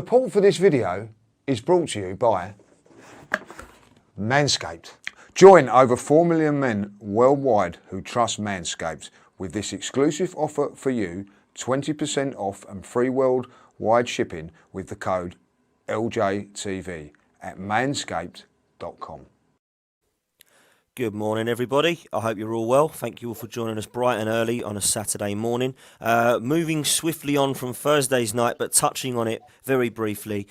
Support for this video is brought to you by Manscaped. Join over 4 million men worldwide who trust Manscaped with this exclusive offer for you, 20% off and free worldwide shipping with the code LJTV at manscaped.com. Good morning, everybody. I hope you're all well. Thank you all for joining us bright and early on a Saturday morning. Moving swiftly on from Thursday's night, but touching on it very briefly,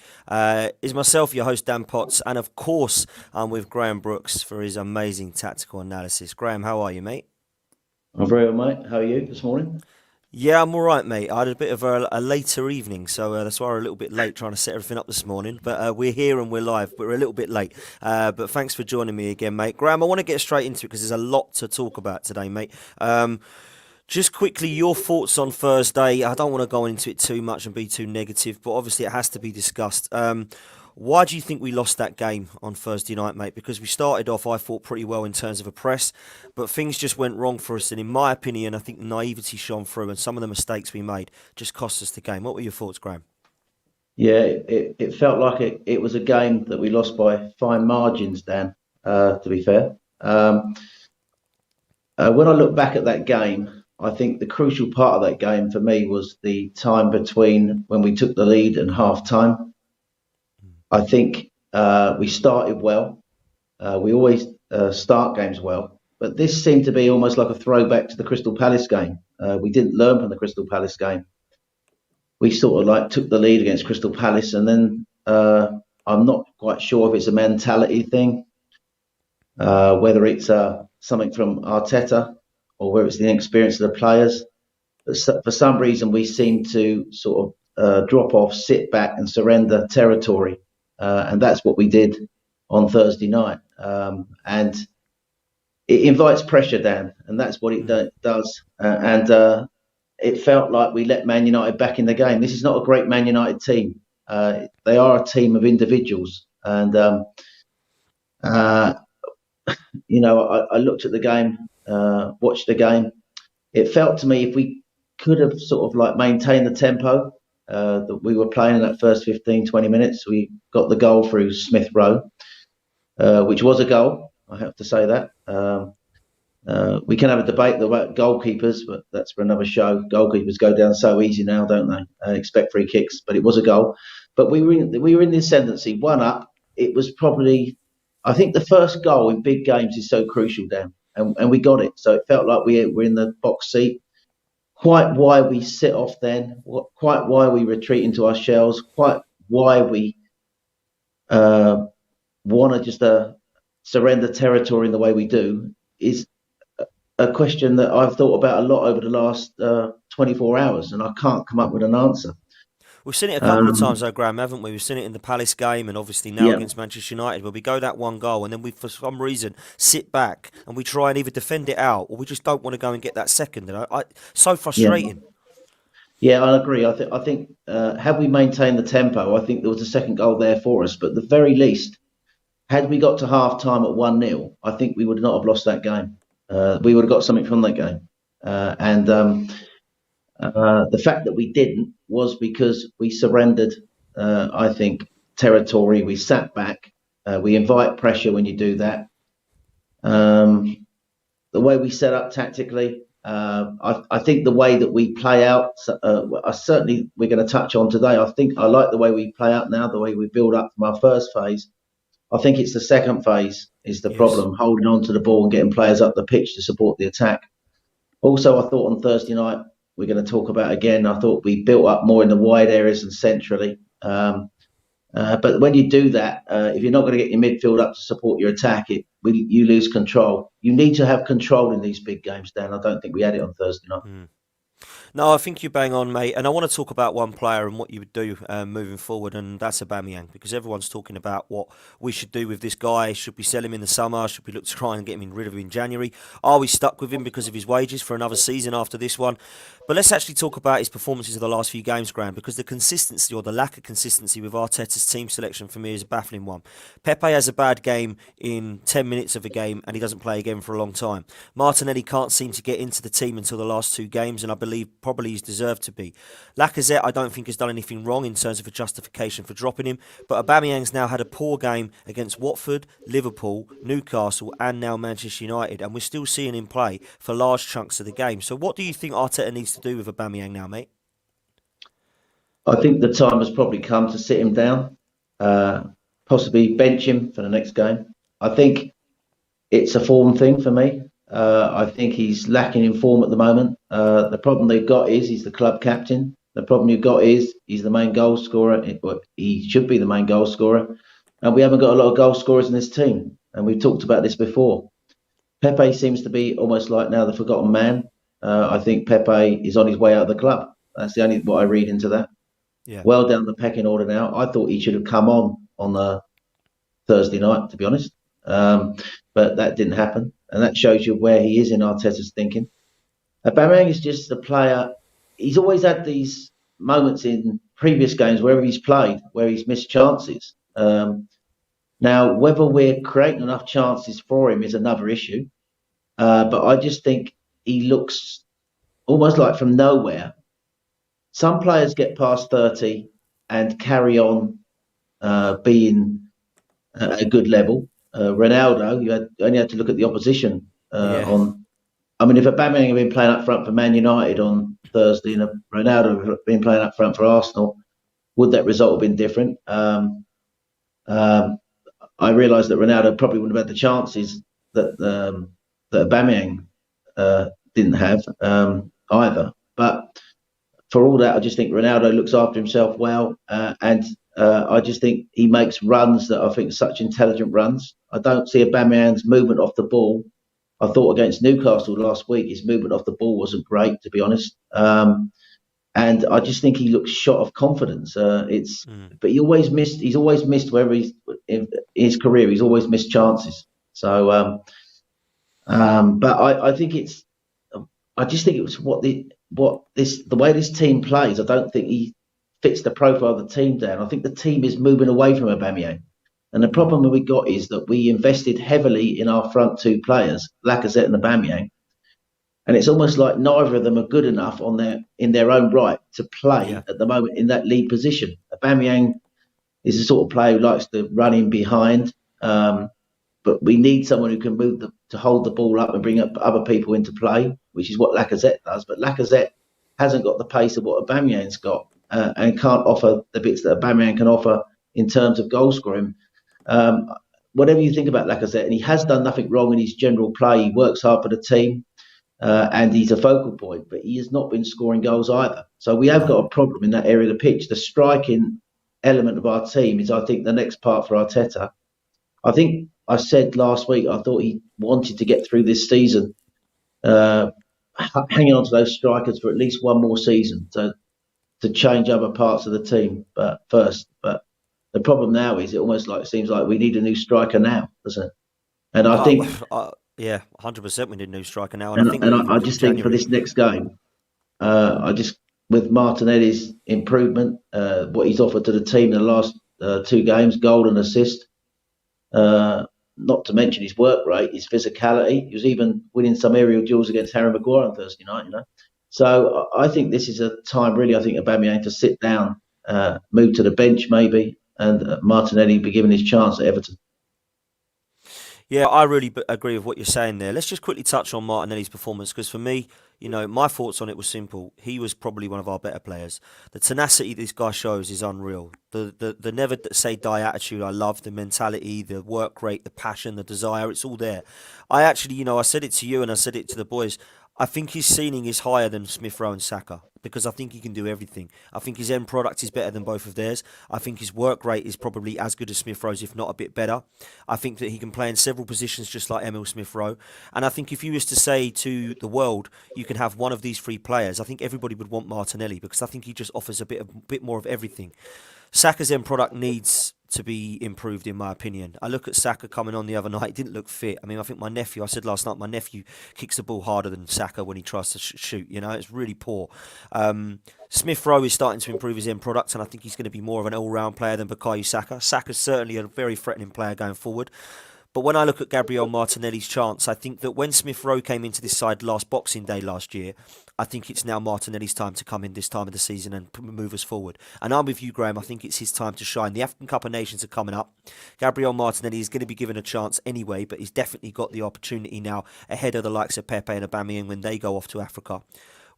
is myself, your host, Dan Potts, and of course, I'm with Graham Brooks for his amazing tactical analysis. Graham, how are you, mate? I'm very well, mate. How are you this morning? Yeah, I'm all right, mate. I had a bit of a later evening, so that's why we're a little bit late trying to set everything up this morning. But we're here and we're live, but we're a little bit late. But thanks for joining me again, mate. Graham, I want to get straight into it because there's a lot to talk about today, mate. Just quickly, your thoughts on Thursday. I don't want to go into it too much and be too negative, but obviously it has to be discussed. Why do you think we lost that game on Thursday night, mate? Because we started off, I thought, pretty well in terms of a press, but things just went wrong for us. And in my opinion, I think the naivety shone through and some of the mistakes we made just cost us the game. What were your thoughts, Graham? Yeah, it felt like it was a game that we lost by fine margins, Dan, to be fair. When I look back at that game, I think the crucial part of that game for me was the time between when we took the lead and half-time. I think we started well. We always start games well. But this seemed to be almost like a throwback to the Crystal Palace game. We didn't learn from the Crystal Palace game. We sort of like took the lead against Crystal Palace, and then I'm not quite sure if it's a mentality thing, whether it's something from Arteta or whether it's the inexperience of the players. But for some reason, we seem to sort of drop off, sit back and surrender territory. And that's what we did on Thursday night. And it invites pressure, Dan, and that's what it does. And it felt like we let Man United back in the game. This is not a great Man United team. They are a team of individuals. And, I looked at the game, watched the game. It felt to me if we could have sort of like maintained the tempo that we were playing in that first 15, 20 minutes. We got the goal through Smith Rowe, which was a goal, I have to say that. We can have a debate about goalkeepers, but that's for another show. Goalkeepers go down so easy now, don't they? Expect free kicks, but it was a goal. But we were in the ascendancy, 1-up. It was probably, I think the first goal in big games is so crucial, Dan, and we got it. So it felt like we were in the box seat. Quite why we sit off then, quite why we retreat into our shells, quite why we want to just surrender territory in the way we do is a question that I've thought about a lot over the last 24 hours, and I can't come up with an answer. We've seen it a couple of times, though, Graham, haven't we? We've seen it in the Palace game and obviously now against Manchester United, where we go that one goal and then we, for some reason, sit back and we try and either defend it out or we just don't want to go and get that second. And so frustrating. Yeah, I agree. I think had we maintained the tempo, I think there was a second goal there for us. But at the very least, had we got to half-time at 1-0, I think we would not have lost that game. We would have got something from that game. The fact that we didn't was because we surrendered, I think, territory. We sat back. We invite pressure when you do that. The way we set up tactically, I think the way that we play out, certainly we're going to touch on today. I think I like the way we play out now, the way we build up from our first phase. I think it's the second phase is the problem, holding on to the ball and getting players up the pitch to support the attack. Also, I thought on Thursday night, we're going to talk about again, I thought we built up more in the wide areas and centrally. But when you do that, if you're not going to get your midfield up to support your attack, you lose control. You need to have control in these big games, Dan. I don't think we had it on Thursday night. No, I think you bang on, mate. And I want to talk about one player and what you would do moving forward, and that's Aubameyang, because everyone's talking about what we should do with this guy. Should we sell him in the summer? Should we look to try and get him rid of him in January? Are we stuck with him because of his wages for another season after this one? But let's actually talk about his performances of the last few games, Graham, because the consistency or the lack of consistency with Arteta's team selection for me is a baffling one. Pepe has a bad game in 10 minutes of a game and he doesn't play again for a long time. Martinelli can't seem to get into the team until the last two games, and I believe probably he's deserved to be. Lacazette, I don't think has done anything wrong in terms of a justification for dropping him, but Aubameyang's now had a poor game against Watford, Liverpool, Newcastle, and now Manchester United, and we're still seeing him play for large chunks of the game. So what do you think Arteta needs to do with Aubameyang now, mate? I think the time has probably come to sit him down, possibly bench him for the next game. I think it's a form thing for me. I think he's lacking in form at the moment. The problem they've got is he's the club captain. The problem you've got is he's the main goal scorer. He should be the main goal scorer. And we haven't got a lot of goal scorers in this team. And we've talked about this before. Pepe seems to be almost like now the forgotten man. I think Pepe is on his way out of the club. That's the only what I read into that. Yeah. Well down the pecking order now. I thought he should have come on the Thursday night, to be honest. But that didn't happen. And that shows you where he is in Arteta's thinking. Aubameyang is just a player. He's always had these moments in previous games wherever he's played, where he's missed chances. Now, whether we're creating enough chances for him is another issue. But I just think he looks almost like from nowhere. Some players get past 30 and carry on being at a good level. Ronaldo, you only had to look at the opposition on. I mean, if Aubameyang had been playing up front for Man United on Thursday and Ronaldo had been playing up front for Arsenal, would that result have been different? I realise that Ronaldo probably wouldn't have had the chances that Aubameyang didn't have either. But for all that, I just think Ronaldo looks after himself well, and I just think he makes runs that I think are such intelligent runs. I don't see Aubameyang's movement off the ball. I thought against Newcastle last week, his movement off the ball wasn't great, to be honest. And I just think he looks shot of confidence. But he always missed. He's always missed wherever he's in his career. He's always missed chances. So, but I think it's. I just think it was the way this team plays. I don't think he fits the profile of the team down. I think the team is moving away from Aubameyang. And the problem that we got is that we invested heavily in our front two players, Lacazette and Aubameyang. And it's almost like neither of them are good enough in their own right to play at the moment in that lead position. Aubameyang is the sort of player who likes to run in behind. But we need someone who can to hold the ball up and bring up other people into play, which is what Lacazette does. But Lacazette hasn't got the pace of what Aubameyang's got and can't offer the bits that Aubameyang can offer in terms of goal scoring. Whatever you think about Lacazette, and he has done nothing wrong in his general play. He works hard for the team, and he's a focal point, but he has not been scoring goals either. So we have got a problem in that area of the pitch. The striking element of our team is, I think, the next part for Arteta. I think I said last week I thought he wanted to get through this season, hanging on to those strikers for at least one more season to change other parts of the team. But the problem now is it seems like we need a new striker now, doesn't it? And I think, 100% we need a new striker now. And I just think for this next game, with Martinelli's improvement, what he's offered to the team in the last 2 games, goal and assist, not to mention his work rate, his physicality. He was even winning some aerial duels against Harry Maguire on Thursday night, So I think this is a time, really, I think Aubameyang to sit down, move to the bench maybe, and Martinelli be given his chance at Everton. Yeah, I really agree with what you're saying there. Let's just quickly touch on Martinelli's performance, because for me, my thoughts on it were simple. He was probably one of our better players. The tenacity this guy shows is unreal. The never say die attitude, I love the mentality, the work rate, the passion, the desire. It's all there. I actually, I said it to you and I said it to the boys. I think his ceiling is higher than Smith Rowe and Saka, because I think he can do everything. I think his end product is better than both of theirs. I think his work rate is probably as good as Smith Rowe's, if not a bit better. I think that he can play in several positions just like Emil Smith Rowe. And I think if you was to say to the world, you can have one of these 3 players, I think everybody would want Martinelli, because I think he just offers a bit more of everything. Saka's end product needs to be improved, in my opinion. I look at Saka coming on the other night. He didn't look fit. I mean, I think I said last night, my nephew kicks the ball harder than Saka when he tries to shoot. It's really poor. Smith Rowe is starting to improve his end product, and I think he's going to be more of an all-round player than Bukayo Saka. Saka's certainly a very threatening player going forward. But when I look at Gabriel Martinelli's chance, I think that when Smith Rowe came into this side last Boxing Day last year, I think it's now Martinelli's time to come in this time of the season and move us forward. And I'm with you, Graham. I think it's his time to shine. The African Cup of Nations are coming up. Gabriel Martinelli is going to be given a chance anyway, but he's definitely got the opportunity now ahead of the likes of Pepe and Aubameyang when they go off to Africa.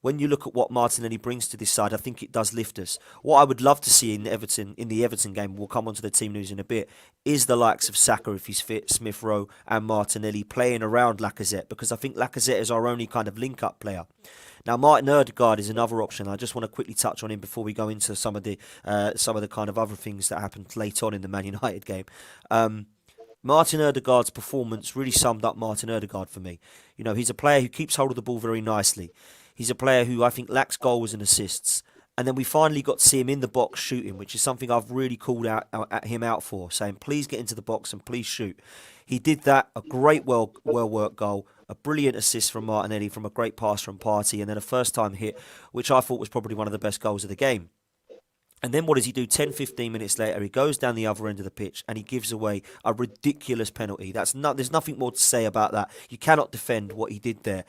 When you look at what Martinelli brings to this side, I think it does lift us. What I would love to see in the Everton game, we'll come on to the team news in a bit, is the likes of Saka, if he's fit, Smith Rowe and Martinelli playing around Lacazette, because I think Lacazette is our only kind of link-up player. Now, Martin Odegaard is another option. I just want to quickly touch on him before we go into some of the kind of other things that happened late on in the Man United game. Martin Odegaard's performance really summed up Martin Odegaard for me. You know, he's a player who keeps hold of the ball very nicely. He's a player who I think lacks goals and assists. And then we finally got to see him in the box shooting, which is something I've really called at him out for, saying, please get into the box and please shoot. He did that, a great, well-worked goal, a brilliant assist from Martinelli from a great pass from Partey, and then a first-time hit, which I thought was probably one of the best goals of the game. And then what does he do 10, 15 minutes later? He goes down the other end of the pitch and he gives away a ridiculous penalty. There's nothing more to say about that. You cannot defend what he did there.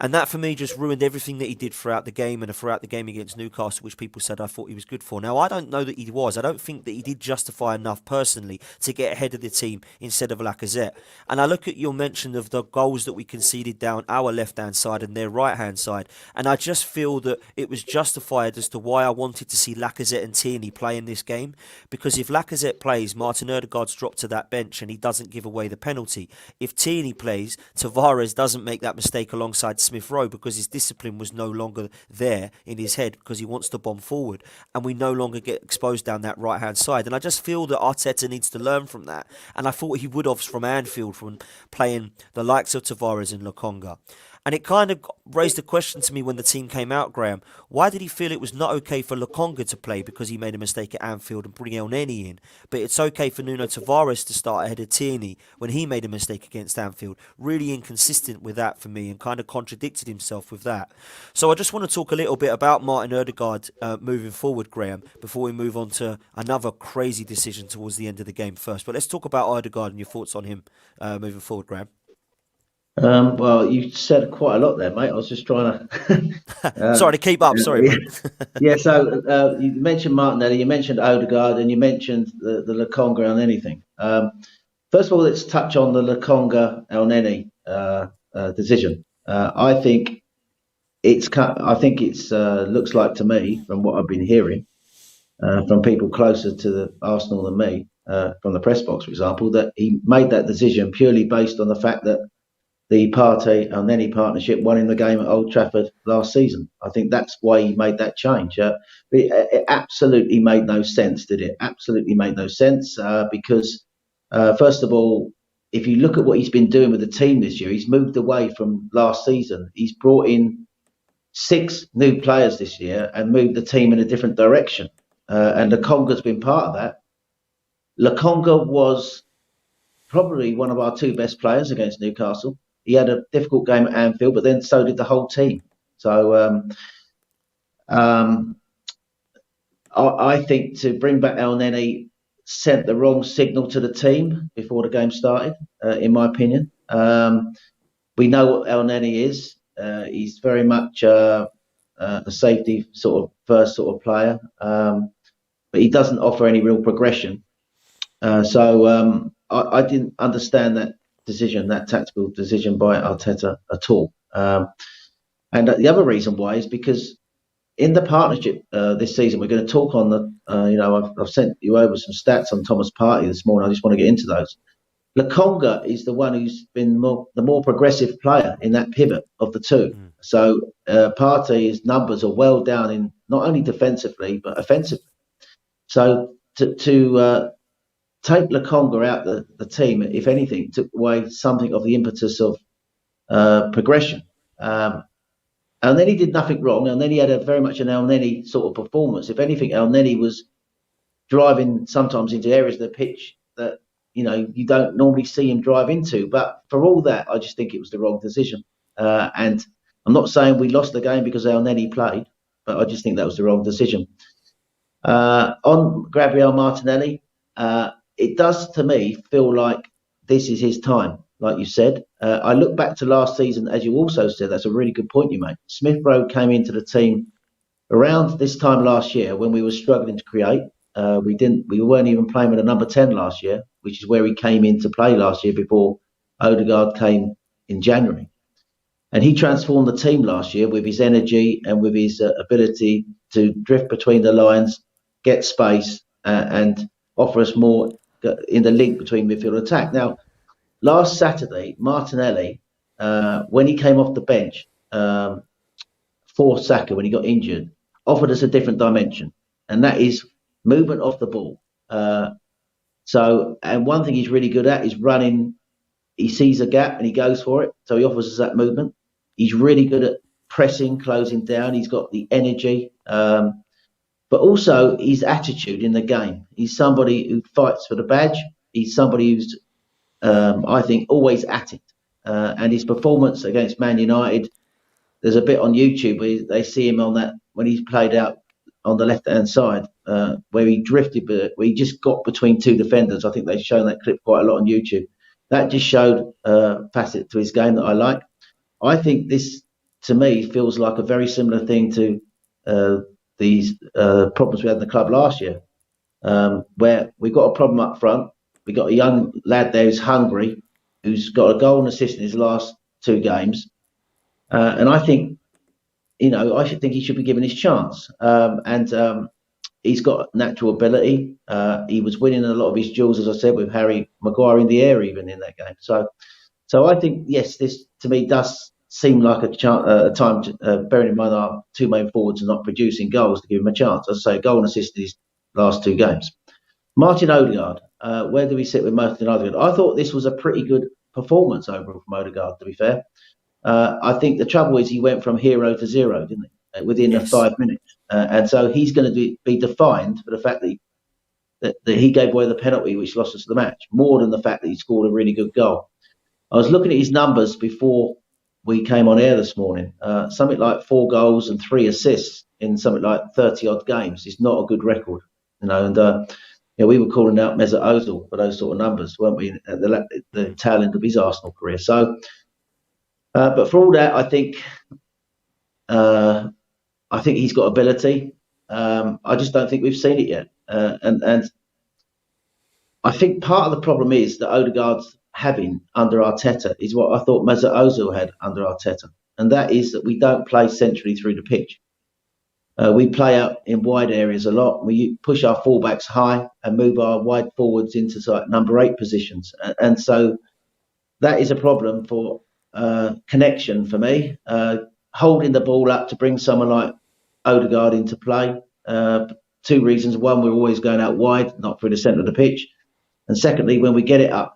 And that, for me, just ruined everything that he did throughout the game and throughout the game against Newcastle, which people said I thought he was good for. Now, I don't know that he was. I don't think that he did justify enough, personally, to get ahead of the team instead of Lacazette. And I look at your mention of the goals that we conceded down our left-hand side and their right-hand side, and I just feel that it was justified as to why I wanted to see Lacazette and Tierney play in this game. Because if Lacazette plays, Martin Odegaard's dropped to that bench and he doesn't give away the penalty. If Tierney plays, Tavares doesn't make that mistake alongside Smith Rowe because his discipline was no longer there in his head because he wants to bomb forward, and we no longer get exposed down that right hand side. And I just feel that Arteta needs to learn from that, and I thought he would have from Anfield, from playing the likes of Tavares and Lokonga. And it kind of raised a question to me when the team came out, Graham. Why did he feel it was not okay for Lokonga to play because he made a mistake at Anfield and bring El Neni in, but it's okay for Nuno Tavares to start ahead of Tierney when he made a mistake against Anfield? Really inconsistent with that for me, and kind of contradicted himself with that. So I just want to talk a little bit about Martin Odegaard moving forward, Graham, before we move on to another crazy decision towards the end of the game first. But let's talk about Odegaard and your thoughts on him moving forward, Graham. Well, you said quite a lot there, mate. I was just trying to... Sorry to keep up, sorry, mate. Yeah, so you mentioned Martinelli, you mentioned Odegaard, and you mentioned the Lokonga El Neni thing. First of all, let's touch on the Lokonga El Neni decision. I think it's looks like to me, from what I've been hearing from people closer to the Arsenal than me, from the press box, for example, that he made that decision purely based on the fact that the Partey El Neni partnership won in the game at Old Trafford last season. I think that's why he made that change. It absolutely made no sense, did it? Absolutely made no sense because, first of all, if you look at what he's been doing with the team this year, he's moved away from last season. He's brought in 6 new players this year and moved the team in a different direction. And Lokonga's been part of that. Lokonga was probably one of our 2 best players against Newcastle. He had a difficult game at Anfield, but then so did the whole team. So I think to bring back El Neni sent the wrong signal to the team before the game started, in my opinion. We know what El Neni is. He's very much a safety first sort of player, but he doesn't offer any real progression. So I didn't understand that tactical decision by Arteta at all. And the other reason why is because in the partnership this season, we're going to talk on I've sent you over some stats on Thomas Partey this morning. I just want to get into those. Lokonga is the one who's been the more progressive player in that pivot of the 2. So Partey's numbers are well down in not only defensively but offensively. So to take Lokonga out the team, if anything, took away something of the impetus of progression. And then he did nothing wrong, and then he had very much an El Neni sort of performance. If anything, El Neni was driving sometimes into areas of the pitch that you don't normally see him drive into. But for all that, I just think it was the wrong decision. And I'm not saying we lost the game because El Neni played, but I just think that was the wrong decision. On Gabriel Martinelli, it does to me feel like this is his time, like you said. I look back to last season, as you also said, that's a really good point you make. Smith Rowe came into the team around this time last year when we were struggling to create. We weren't even playing with a number 10 last year, which is where he came into play last year before Odegaard came in January. And he transformed the team last year with his energy and with his ability to drift between the lines, get space, and offer us more in the link between midfield and attack. Now, last Saturday, Martinelli, when he came off the bench for Saka when he got injured, offered us a different dimension, and that is movement off the ball. And one thing he's really good at is running. He sees a gap and he goes for it, so he offers us that movement. He's really good at pressing, closing down. He's got the energy, but also his attitude in the game. He's somebody who fights for the badge. He's somebody who's, I think, always at it. And his performance against Man United, there's a bit on YouTube where they see him on that when he's played out on the left-hand side, where he drifted, where he just got between two defenders. I think they've shown that clip quite a lot on YouTube. That just showed a facet to his game that I like. I think this, to me, feels like a very similar thing to these problems we had in the club last year, where we got a problem up front. We got a young lad there who's hungry, who's got a goal and assist in his last two games, and I think, I should think he should be given his chance. He's got natural ability. He was winning a lot of his duels, as I said, with Harry Maguire in the air, even in that game. So I think, yes, this to me does seem like a time to, bearing in mind our two main forwards are not producing goals, to give him a chance. As I say, goal and assist in his last two games. Martin Odegaard, where do we sit with Martin Odegaard? I thought this was a pretty good performance overall from Odegaard, to be fair. I think the trouble is he went from hero to zero, didn't he, within the 5 minutes. And so he's going to be defined for the fact that he gave away the penalty which lost us the match, more than the fact that he scored a really good goal. I was looking at his numbers before we came on air this morning. Something like 4 goals and 3 assists in something like 30-odd games is not a good record. And we were calling out Mesut Ozil for those sort of numbers, weren't we, at the tail end of his Arsenal career. So, but for all that, I think he's got ability. I just don't think we've seen it yet. And I think part of the problem is that Odegaard's having under Arteta is what I thought Mesut Ozil had under Arteta, and that is that we don't play centrally through the pitch. We play out in wide areas a lot. We push our fullbacks high and move our wide forwards into number 8 positions, and so that is a problem for connection for me. Holding the ball up to bring someone like Odegaard into play. 2 reasons. One, we're always going out wide, not through the centre of the pitch. And secondly, when we get it up,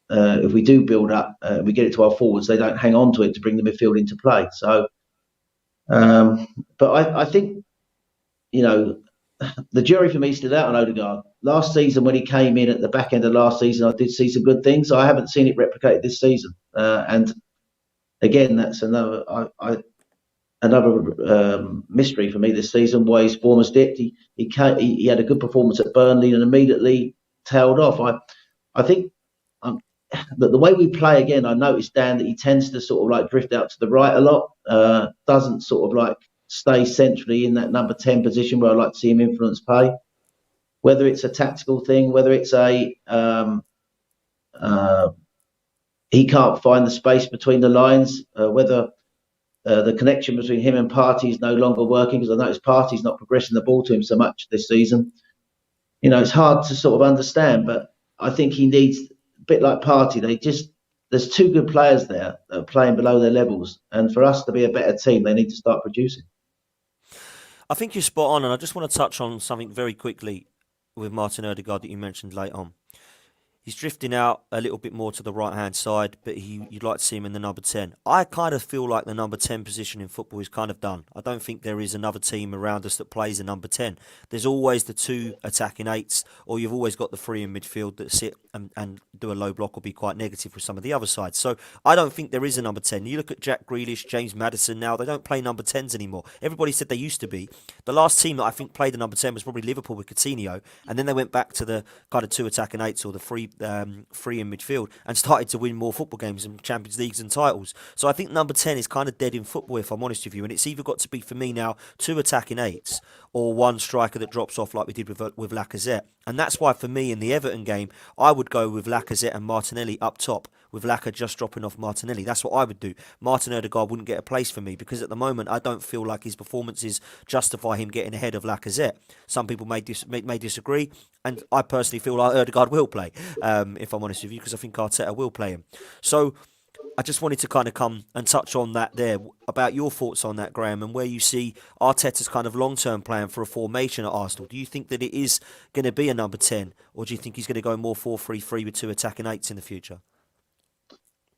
if we do build up, we get it to our forwards, they don't hang on to it to bring the midfield into play. So, but I think, the jury for me is still out on Odegaard. Last season, when he came in at the back end of last season, I did see some good things. I haven't seen it replicated this season. And again, that's another mystery for me this season, why his form has dipped. He had a good performance at Burnley and immediately tailed off. I think that the way we play, again, I noticed, Dan, that he tends to sort of drift out to the right a lot, doesn't sort of stay centrally in that number 10 position where I like to see him influence play. Whether it's a tactical thing, whether it's he can't find the space between the lines, whether the connection between him and Partey is no longer working, because I noticed Partey's not progressing the ball to him so much this season. It's hard to sort of understand, but I think he needs, a bit like Partey, there's 2 good players there that are playing below their levels, and for us to be a better team, they need to start producing. I think you're spot on, and I just want to touch on something very quickly with Martin Odegaard that you mentioned late on. He's drifting out a little bit more to the right-hand side, but you'd like to see him in the number 10. I kind of feel like the number 10 position in football is kind of done. I don't think there is another team around us that plays a number 10. There's always the 2 attacking 8s, or you've always got the 3 in midfield that sit and do a low block or be quite negative with some of the other sides. So I don't think there is a number 10. You look at Jack Grealish, James Maddison now, they don't play number 10s anymore. Everybody said they used to be. The last team that I think played the number 10 was probably Liverpool with Coutinho, and then they went back to the kind of 2 attacking 8s or the free in midfield and started to win more football games and Champions Leagues and titles. So I think number 10 is kind of dead in football, if I'm honest with you. And it's either got to be, for me now, 2 attacking 8s or 1 striker that drops off like we did with Lacazette. And that's why, for me, in the Everton game, I would go with Lacazette and Martinelli up top, with Laka just dropping off Martinelli. That's what I would do. Martin Odegaard wouldn't get a place for me because at the moment I don't feel like his performances justify him getting ahead of Lacazette. Some people may disagree, and I personally feel like Odegaard will play, if I'm honest with you, because I think Arteta will play him. So I just wanted to kind of come and touch on that there, about your thoughts on that, Graham, and where you see Arteta's kind of long-term plan for a formation at Arsenal. Do you think that it is going to be a number 10, or do you think he's going to go more 4-3-3 with 2 attacking 8s in the future?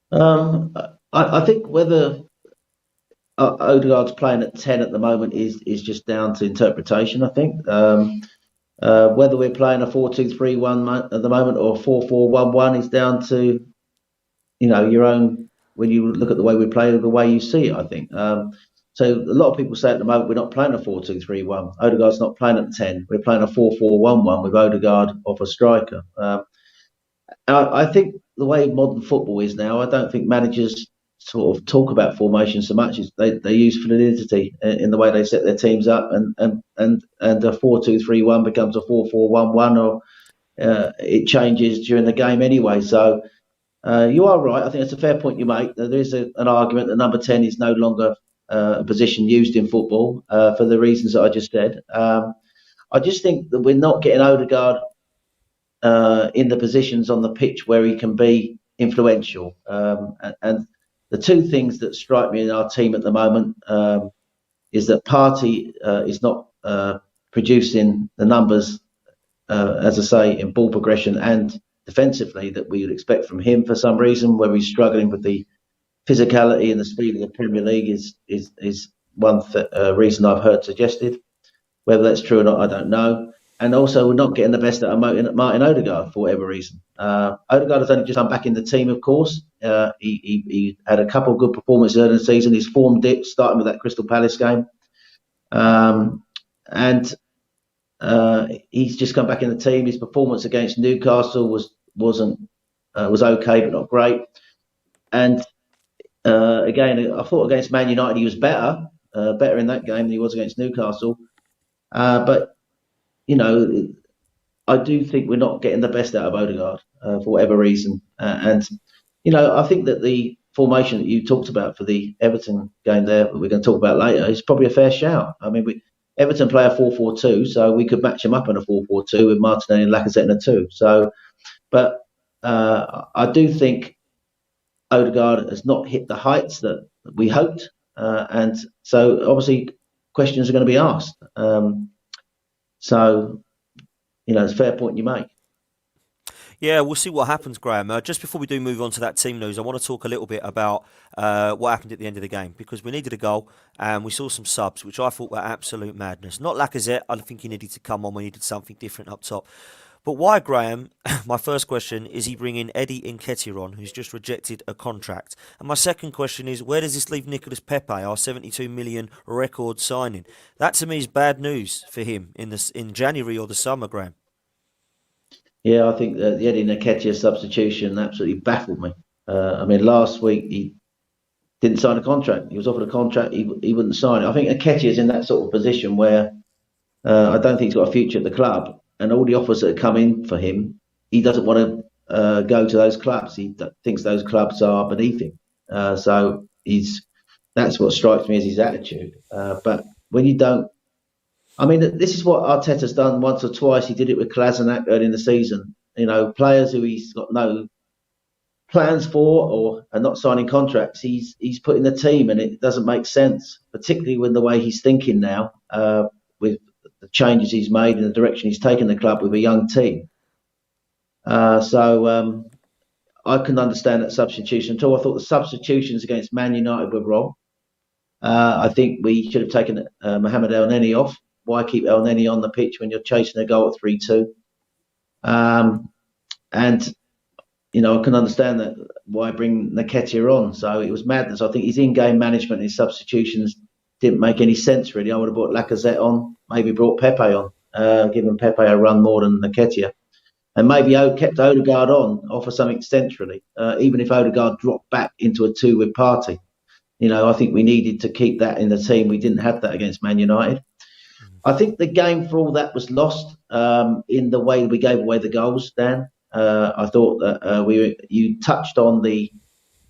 I think whether Odegaard's playing at 10 at the moment is just down to interpretation, I think. Whether we're playing a 4-2-3-1 at the moment or 4-4-1-1 is down to, your own, when you look at the way we play, the way you see it, I think. So a lot of people say at the moment we're not playing a 4-2-3-1. Odegaard's not playing at 10. We're playing a 4-4-1-1 with Odegaard off a striker. I think the way modern football is now, I don't think managers sort of talk about formation so much as they use fluidity in the way they set their teams up, and a 4-2-3-1 becomes a 4-4-1-1, or it changes during the game anyway. So you are right. I think it's a fair point you make. There is an argument that number 10 is no longer a position used in football for the reasons that I just said. I just think that we're not getting Odegaard in the positions on the pitch where he can be influential. And the 2 things that strike me in our team at the moment is that Partey is not producing the numbers, as I say, in ball progression and defensively that we would expect from him for some reason, where he's struggling with the physicality and the speed of the Premier League is one reason I've heard suggested. Whether that's true or not, I don't know. And also, we're not getting the best out of Martin Odegaard for whatever reason. Odegaard has only just come back in the team, of course. He had a couple of good performances early in the season. His form dipped, starting with that Crystal Palace game. And he's just come back in the team. His performance against Newcastle was okay, but not great. And again, I thought against Man United he was better in that game than he was against Newcastle. But I do think we're not getting the best out of Odegaard for whatever reason. And I think that the formation that you talked about for the Everton game there, that we're going to talk about later, is probably a fair shout. I mean, Everton play a 4-4-2, so we could match them up in a 4-4-2 with Martinelli and Lacazette in a 2. So, but I do think Odegaard has not hit the heights that we hoped. And so, obviously, questions are going to be asked. So, it's a fair point you make. Yeah, we'll see what happens, Graham. Just before we do move on to that team news, I want to talk a little bit about what happened at the end of the game, because we needed a goal and we saw some subs, which I thought were absolute madness. Not Lacazette, I think he needed to come on. We needed something different up top. But why, Graham, my first question, is he bringing Eddie Nketiah on, who's just rejected a contract? And my second question is, where does this leave Nicolas Pepe, our 72 million record signing? That, to me, is bad news for him in January or the summer, Graham. Yeah, I think the Eddie Nketiah substitution absolutely baffled me. Last week he didn't sign a contract. He was offered a contract, he wouldn't sign it. I think Nketiah is in that sort of position where I don't think he's got a future at the club. And all the offers that have come in for him, he doesn't want to go to those clubs. He thinks those clubs are beneath him. So that's what strikes me as his attitude. But when you don't, this is what Arteta's done once or twice. He did it with Kolasinac early in the season. Players who he's got no plans for or are not signing contracts, he's put in the team, and it doesn't make sense, particularly with the way he's thinking now, with the changes he's made and the direction he's taken the club with a young team. So I couldn't understand that substitution at all. I thought the substitutions against Man United were wrong. I think we should have taken Mohamed El Neni off. Why keep El Neni on the pitch when you're chasing a goal at 3-2? And I can understand that why bring Nketiah on. So it was madness. I think his in-game management, his substitutions didn't make any sense, really. I would have brought Lacazette on, maybe brought Pepe on, given Pepe a run more than Nketiah. and maybe kept Odegaard on, offer something centrally, even if Odegaard dropped back into a two with Partey. I think we needed to keep that in the team. We didn't have that against Man United. I think the game for all that was lost in the way we gave away the goals, Dan. I thought that you touched on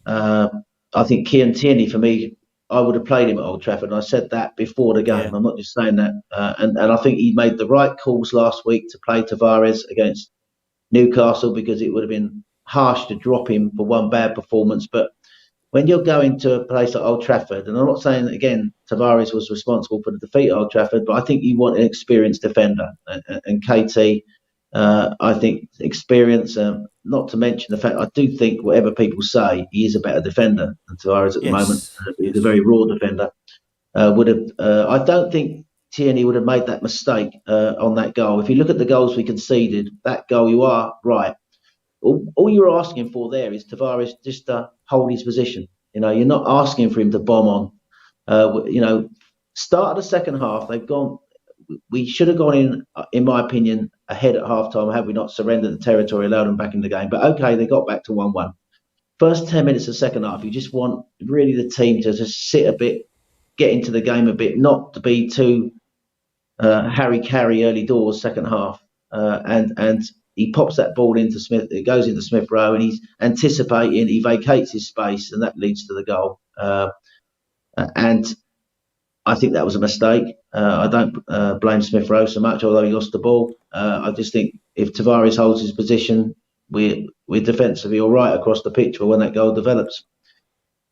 I think Kieran Tierney, for me, I would have played him at Old Trafford. And I said that before the game. Yeah. I'm not just saying that. And I think he made the right calls last week to play Tavares against Newcastle, because it would have been harsh to drop him for one bad performance. But when you're going to a place like Old Trafford, and I'm not saying that, again, Tavares was responsible for the defeat at Old Trafford, but I think you want an experienced defender. And KT, I think experience, not to mention the fact I do think, whatever people say, he is a better defender than Tavares at the moment. He's a very raw defender. I don't think Tierney would have made that mistake on that goal. If you look at the goals we conceded, that goal, you are right. All you're asking for there is Tavares just to hold his position. You're not asking for him to bomb on. Start of the second half, they've gone. We should have gone in my opinion, ahead at half time had we not surrendered the territory, allowed them back in the game. But okay, they got back to 1-1. First 10 minutes of the second half, you just want really the team to just sit a bit, get into the game a bit, not to be too Harry Carey early doors second half. And he pops that ball into Smith. It goes into Smith Rowe, and he's anticipating. He vacates his space, and that leads to the goal. And I think that was a mistake. I don't blame Smith Rowe so much, although he lost the ball. I just think if Tavares holds his position, we're defensively all right across the pitch for when that goal develops.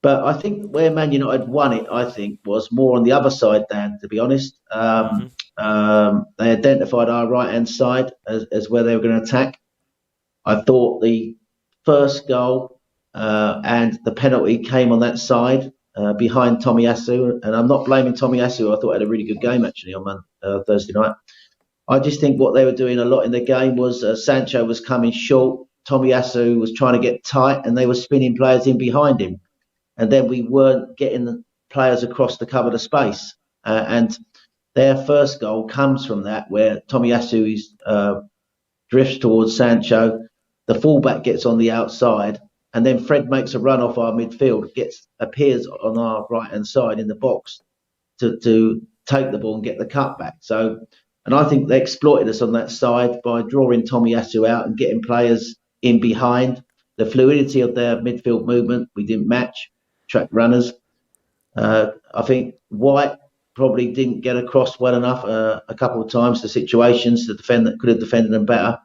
But I think where Man United won it, I think, was more on the other side, Dan, to be honest. They identified our right-hand side as where they were going to attack. I thought the first goal and the penalty came on that side behind Tomiyasu. And I'm not blaming Tomiyasu. I thought he had a really good game, actually, on Thursday night. I just think what they were doing a lot in the game was Sancho was coming short. Tomiyasu was trying to get tight, and they were spinning players in behind him. And then we weren't getting the players across to cover the space. And their first goal comes from that, where Tomiyasu drifts towards Sancho. The fullback gets on the outside, and then Fred makes a run off our midfield, appears on our right-hand side in the box to take the ball and get the cutback. And I think they exploited us on that side by drawing Tomiyasu out and getting players in behind. The fluidity of their midfield movement, we didn't match. Track runners. I think White probably didn't get across well enough a couple of times to situations that could have defended them better.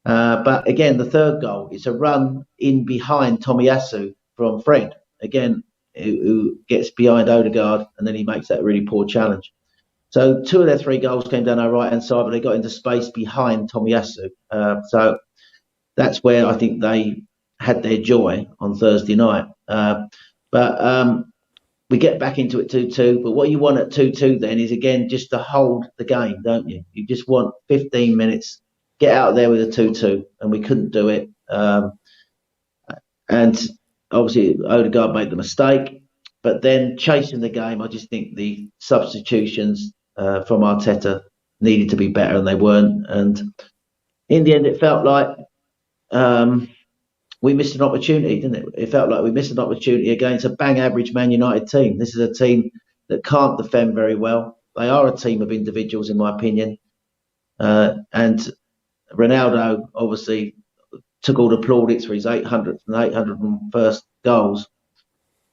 But again, the third goal, it's a run in behind Tomiyasu from Fred, again, who gets behind Odegaard, and then he makes that really poor challenge. So 2 of their 3 goals came down our right-hand side, but they got into space behind Tomiyasu. So that's where I think they had their joy on Thursday night. But we get back into it 2-2. But what you want at 2-2 then is, again, just to hold the game, don't you? You just want 15 minutes, get out there with a 2-2, and we couldn't do it. And obviously, Odegaard made the mistake. But then chasing the game, I just think the substitutions from Arteta needed to be better, and they weren't. And in the end, it felt like we missed an opportunity, didn't it? It felt like we missed an opportunity against a bang average Man United team. This is a team that can't defend very well. They are a team of individuals, in my opinion. And Ronaldo obviously took all the plaudits for his 800th and 801st goals.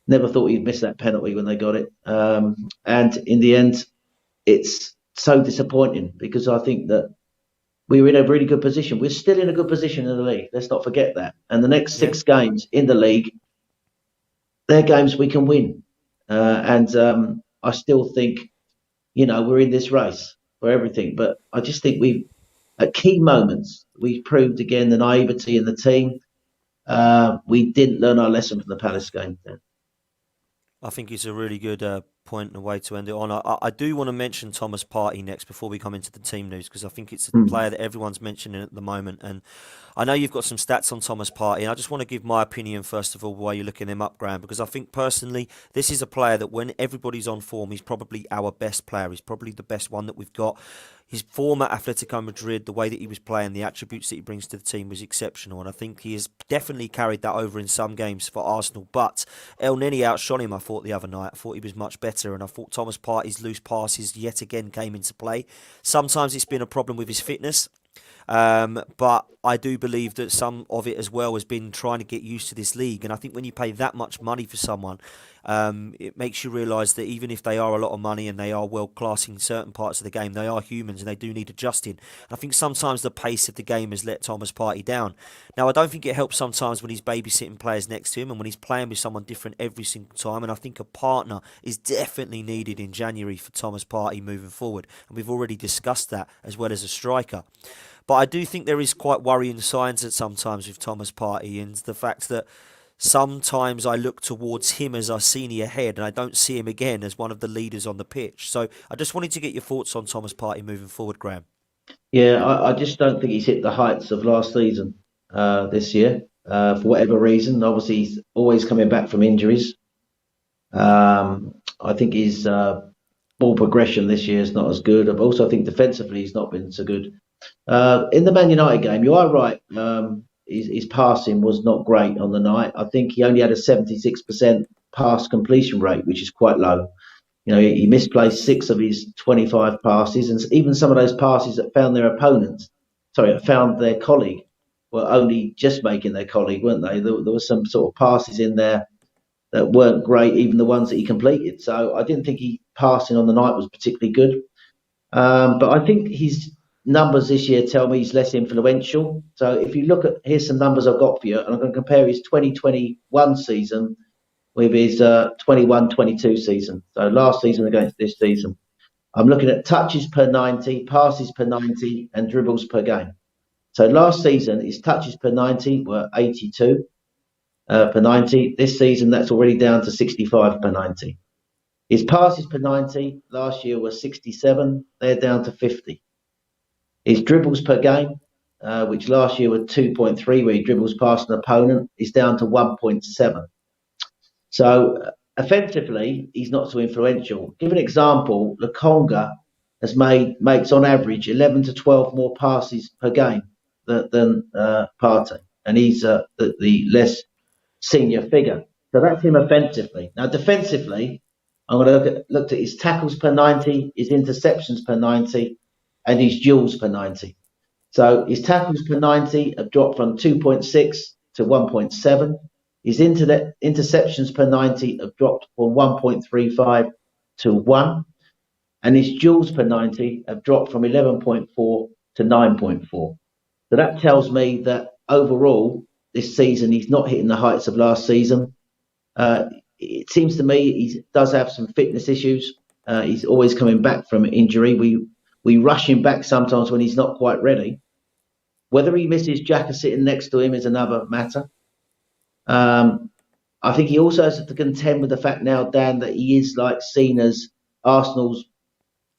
Never thought he'd miss that penalty when they got it. And in the end, it's so disappointing, because I think that we were in a really good position. We're still in a good position in the league. Let's not forget that. And the next 6 games in the league, they're games we can win. And I still think, we're in this race for everything. But I just think at key moments, we proved again the naivety in the team. We didn't learn our lesson from the Palace game then. I think it's a really good point and a way to end it on. I do want to mention Thomas Partey next before we come into the team news, because I think it's a player that everyone's mentioning at the moment. And I know you've got some stats on Thomas Partey, and I just want to give my opinion first of all while you're looking him up, Graham, because I think personally this is a player that when everybody's on form, he's probably our best player. He's probably the best one that we've got. His form at Atletico Madrid, the way that he was playing, the attributes that he brings to the team was exceptional, and I think he has definitely carried that over in some games for Arsenal. But El Neni outshone him, I thought, the other night. I thought he was much better, and I thought Thomas Partey's loose passes yet again came into play. Sometimes it's been a problem with his fitness. But I do believe that some of it as well has been trying to get used to this league. And I think when you pay that much money for someone, it makes you realise that even if they are a lot of money and they are world class in certain parts of the game, they are humans and they do need adjusting. And I think sometimes the pace of the game has let Thomas Partey down. Now, I don't think it helps sometimes when he's babysitting players next to him and when he's playing with someone different every single time. And I think a partner is definitely needed in January for Thomas Partey moving forward. And we've already discussed that, as well as a striker. But I do think there is quite worrying signs at sometimes with Thomas Partey, and the fact that sometimes I look towards him as our senior head and I don't see him again as one of the leaders on the pitch. So I just wanted to get your thoughts on Thomas Partey moving forward, Graham. Yeah, I just don't think he's hit the heights of last season this year for whatever reason. Obviously, he's always coming back from injuries. I think his ball progression this year is not as good. I also think defensively he's not been so good. In the Man United game, you are right. His passing was not great on the night. I think he only had a 76% pass completion rate, which is quite low. You know, he misplaced 6 of his 25 passes, and even some of those passes that found their colleague, were only just making their colleague, weren't they? There was some sort of passes in there that weren't great, even the ones that he completed. So I didn't think he passing on the night was particularly good. But I think his numbers this year tell me he's less influential. So if you look at, here's some numbers I've got for you, and I'm going to compare his 2021 season with his 21-22 season. So last season against this season. I'm looking at touches per 90, passes per 90, and dribbles per game. So last season, his touches per 90 were 82 per 90. This season, that's already down to 65 per 90. His passes per 90 last year were 67. They're down to 50. His dribbles per game, which last year were 2.3, where he dribbles past an opponent, is down to 1.7. So offensively, he's not so influential. Give an example, Lokonga makes on average 11 to 12 more passes per game than Partey, and he's the less senior figure. So that's him offensively. Now defensively, I'm going to look at his tackles per 90, his interceptions per 90, and his duels per 90. So his tackles per 90 have dropped from 2.6 to 1.7. His interceptions per 90 have dropped from 1.35 to 1. And his duels per 90 have dropped from 11.4 to 9.4. So that tells me that overall, this season, he's not hitting the heights of last season. It seems to me he does have some fitness issues. He's always coming back from injury. We rush him back sometimes when he's not quite ready. Whether he misses Xhaka sitting next to him is another matter. I think he also has to contend with the fact now, Dan, that he is seen as Arsenal's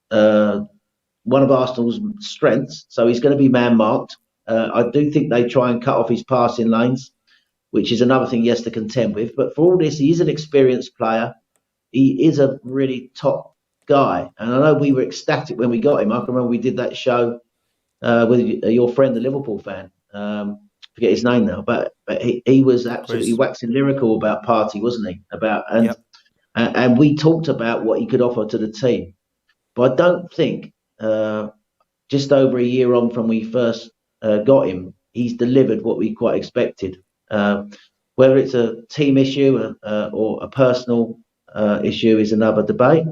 one of Arsenal's strengths. So he's going to be man marked. I do think they try and cut off his passing lanes, which is another thing he has to contend with. But for all this, he is an experienced player. He is a really top guy. And I know we were ecstatic when we got him. I can remember we did that show with your friend, the Liverpool fan. Forget his name now, but he was absolutely waxing lyrical about Partey, wasn't he? And we talked about what he could offer to the team. But I don't think just over a year on from we first got him, he's delivered what we quite expected. Whether it's a team issue or a personal issue is another debate.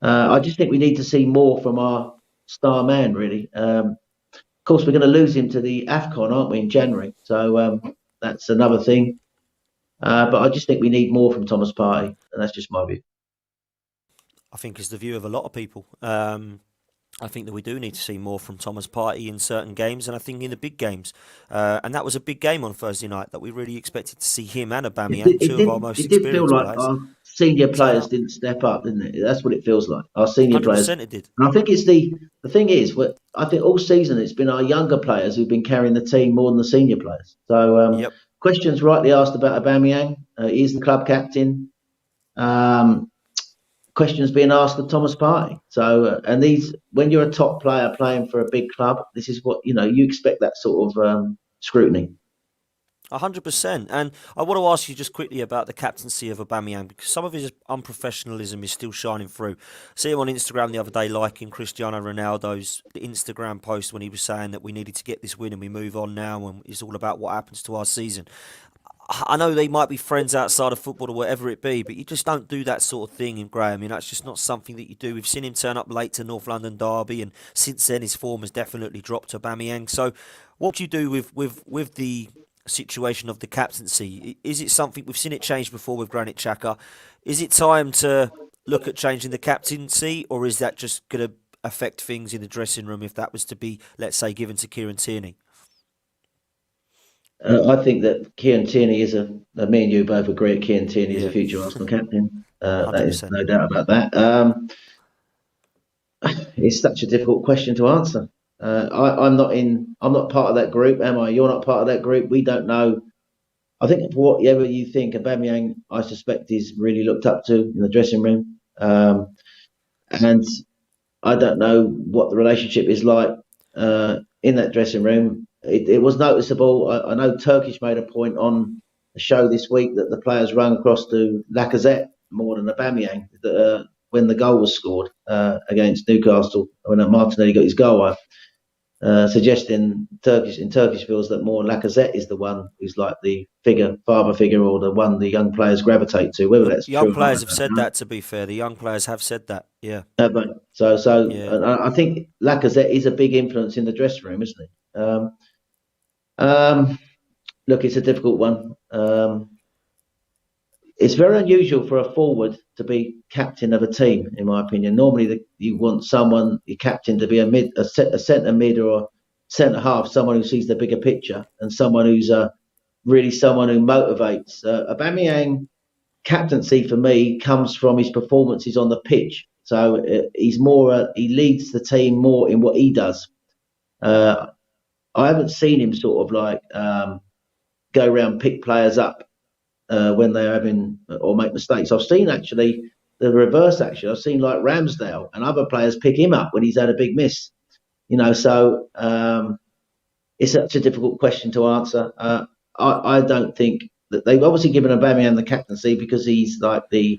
I just think we need to see more from our star man, really. Of course, we're going to lose him to the AFCON, aren't we, in January? So that's another thing. But I just think we need more from Thomas Partey, and that's just my view. I think it's the view of a lot of people. I think that we do need to see more from Thomas Partey in certain games, and I think in the big games. And that was a big game on Thursday night that we really expected to see him and It did, Aubameyang, it two of did, our most it did feel experienced like players, our senior turn players up. didn't step up, didn't it? That's what it feels like. Our senior players, 100% it did. and I think it's the thing is, I think all season it's been our younger players who've been carrying the team more than the senior players. So Yep. questions rightly asked about Aubameyang. He's the club captain. Um, Questions being asked of Thomas Partey. So and these, when you're a top player playing for a big club, this is what you expect, that sort of scrutiny. 100%. And I want to ask you just quickly about the captaincy of Aubameyang, because some of his unprofessionalism is still shining through. See him on Instagram the other day liking Cristiano Ronaldo's Instagram post when he was saying that we needed to get this win and we move on now, and it's all about what happens to our season. I know they might be friends outside of football or whatever it be, but you just don't do that sort of thing in Graham. It's just not something that you do. We've seen him turn up late to North London Derby, and since then his form has definitely dropped to Aubameyang. So what do you do with the situation of the captaincy? Is it something, we've seen it change before with Granit Xhaka? Is it time to look at changing the captaincy, or is that just going to affect things in the dressing room if that was to be, let's say, given to Kieran Tierney? I think that Kieran Tierney me and you both agree, Kieran Tierney is a future Arsenal captain. That is 100%. no doubt about that. It's such a difficult question to answer. I'm not part of that group, am I? You're not part of that group. We don't know. I think whatever you think, Aubameyang, I suspect, is really looked up to in the dressing room. And I don't know what the relationship is like in that dressing room. It was noticeable. I know Turkish made a point on the show this week that the players run across to Lacazette more than Aubameyang when the goal was scored against Newcastle, when Martinelli got his goal, suggesting Turkish feels that more Lacazette is the one who's like the father figure, or the one the young players gravitate to. Whether that's Young true or not, players have said that, to be fair. The young players have said that, yeah. So Yeah. I think Lacazette is a big influence in the dressing room, isn't he? Look, it's a difficult one. It's very unusual for a forward to be captain of a team, in my opinion. Normally, you want your captain to be a centre mid or centre half, someone who sees the bigger picture, and someone who's really someone who motivates. Aubameyang captaincy for me comes from his performances on the pitch. So he's more he leads the team more in what he does. I haven't seen him sort of like go around pick players up when they're having or make mistakes. I've seen actually the reverse. Actually, I've seen like Ramsdale and other players pick him up when he's had a big miss. So it's such a difficult question to answer. I don't think that they've obviously given Aubameyang the captaincy because he's like the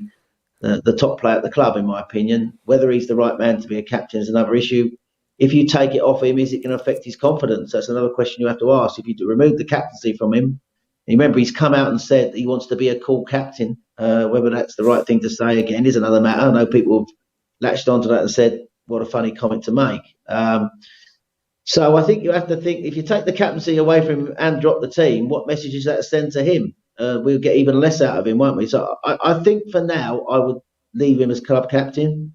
top player at the club, in my opinion. Whether he's the right man to be a captain is another issue. If you take it off him, is it going to affect his confidence? That's another question you have to ask. If you remove the captaincy from him, remember he's come out and said he wants to be a cool captain. Whether that's the right thing to say, again, is another matter. I know people have latched onto that and said, what a funny comment to make. So I think you have to think, if you take the captaincy away from him and drop the team, what message is that send to him? We'll get even less out of him, won't we? So I think for now, I would leave him as club captain,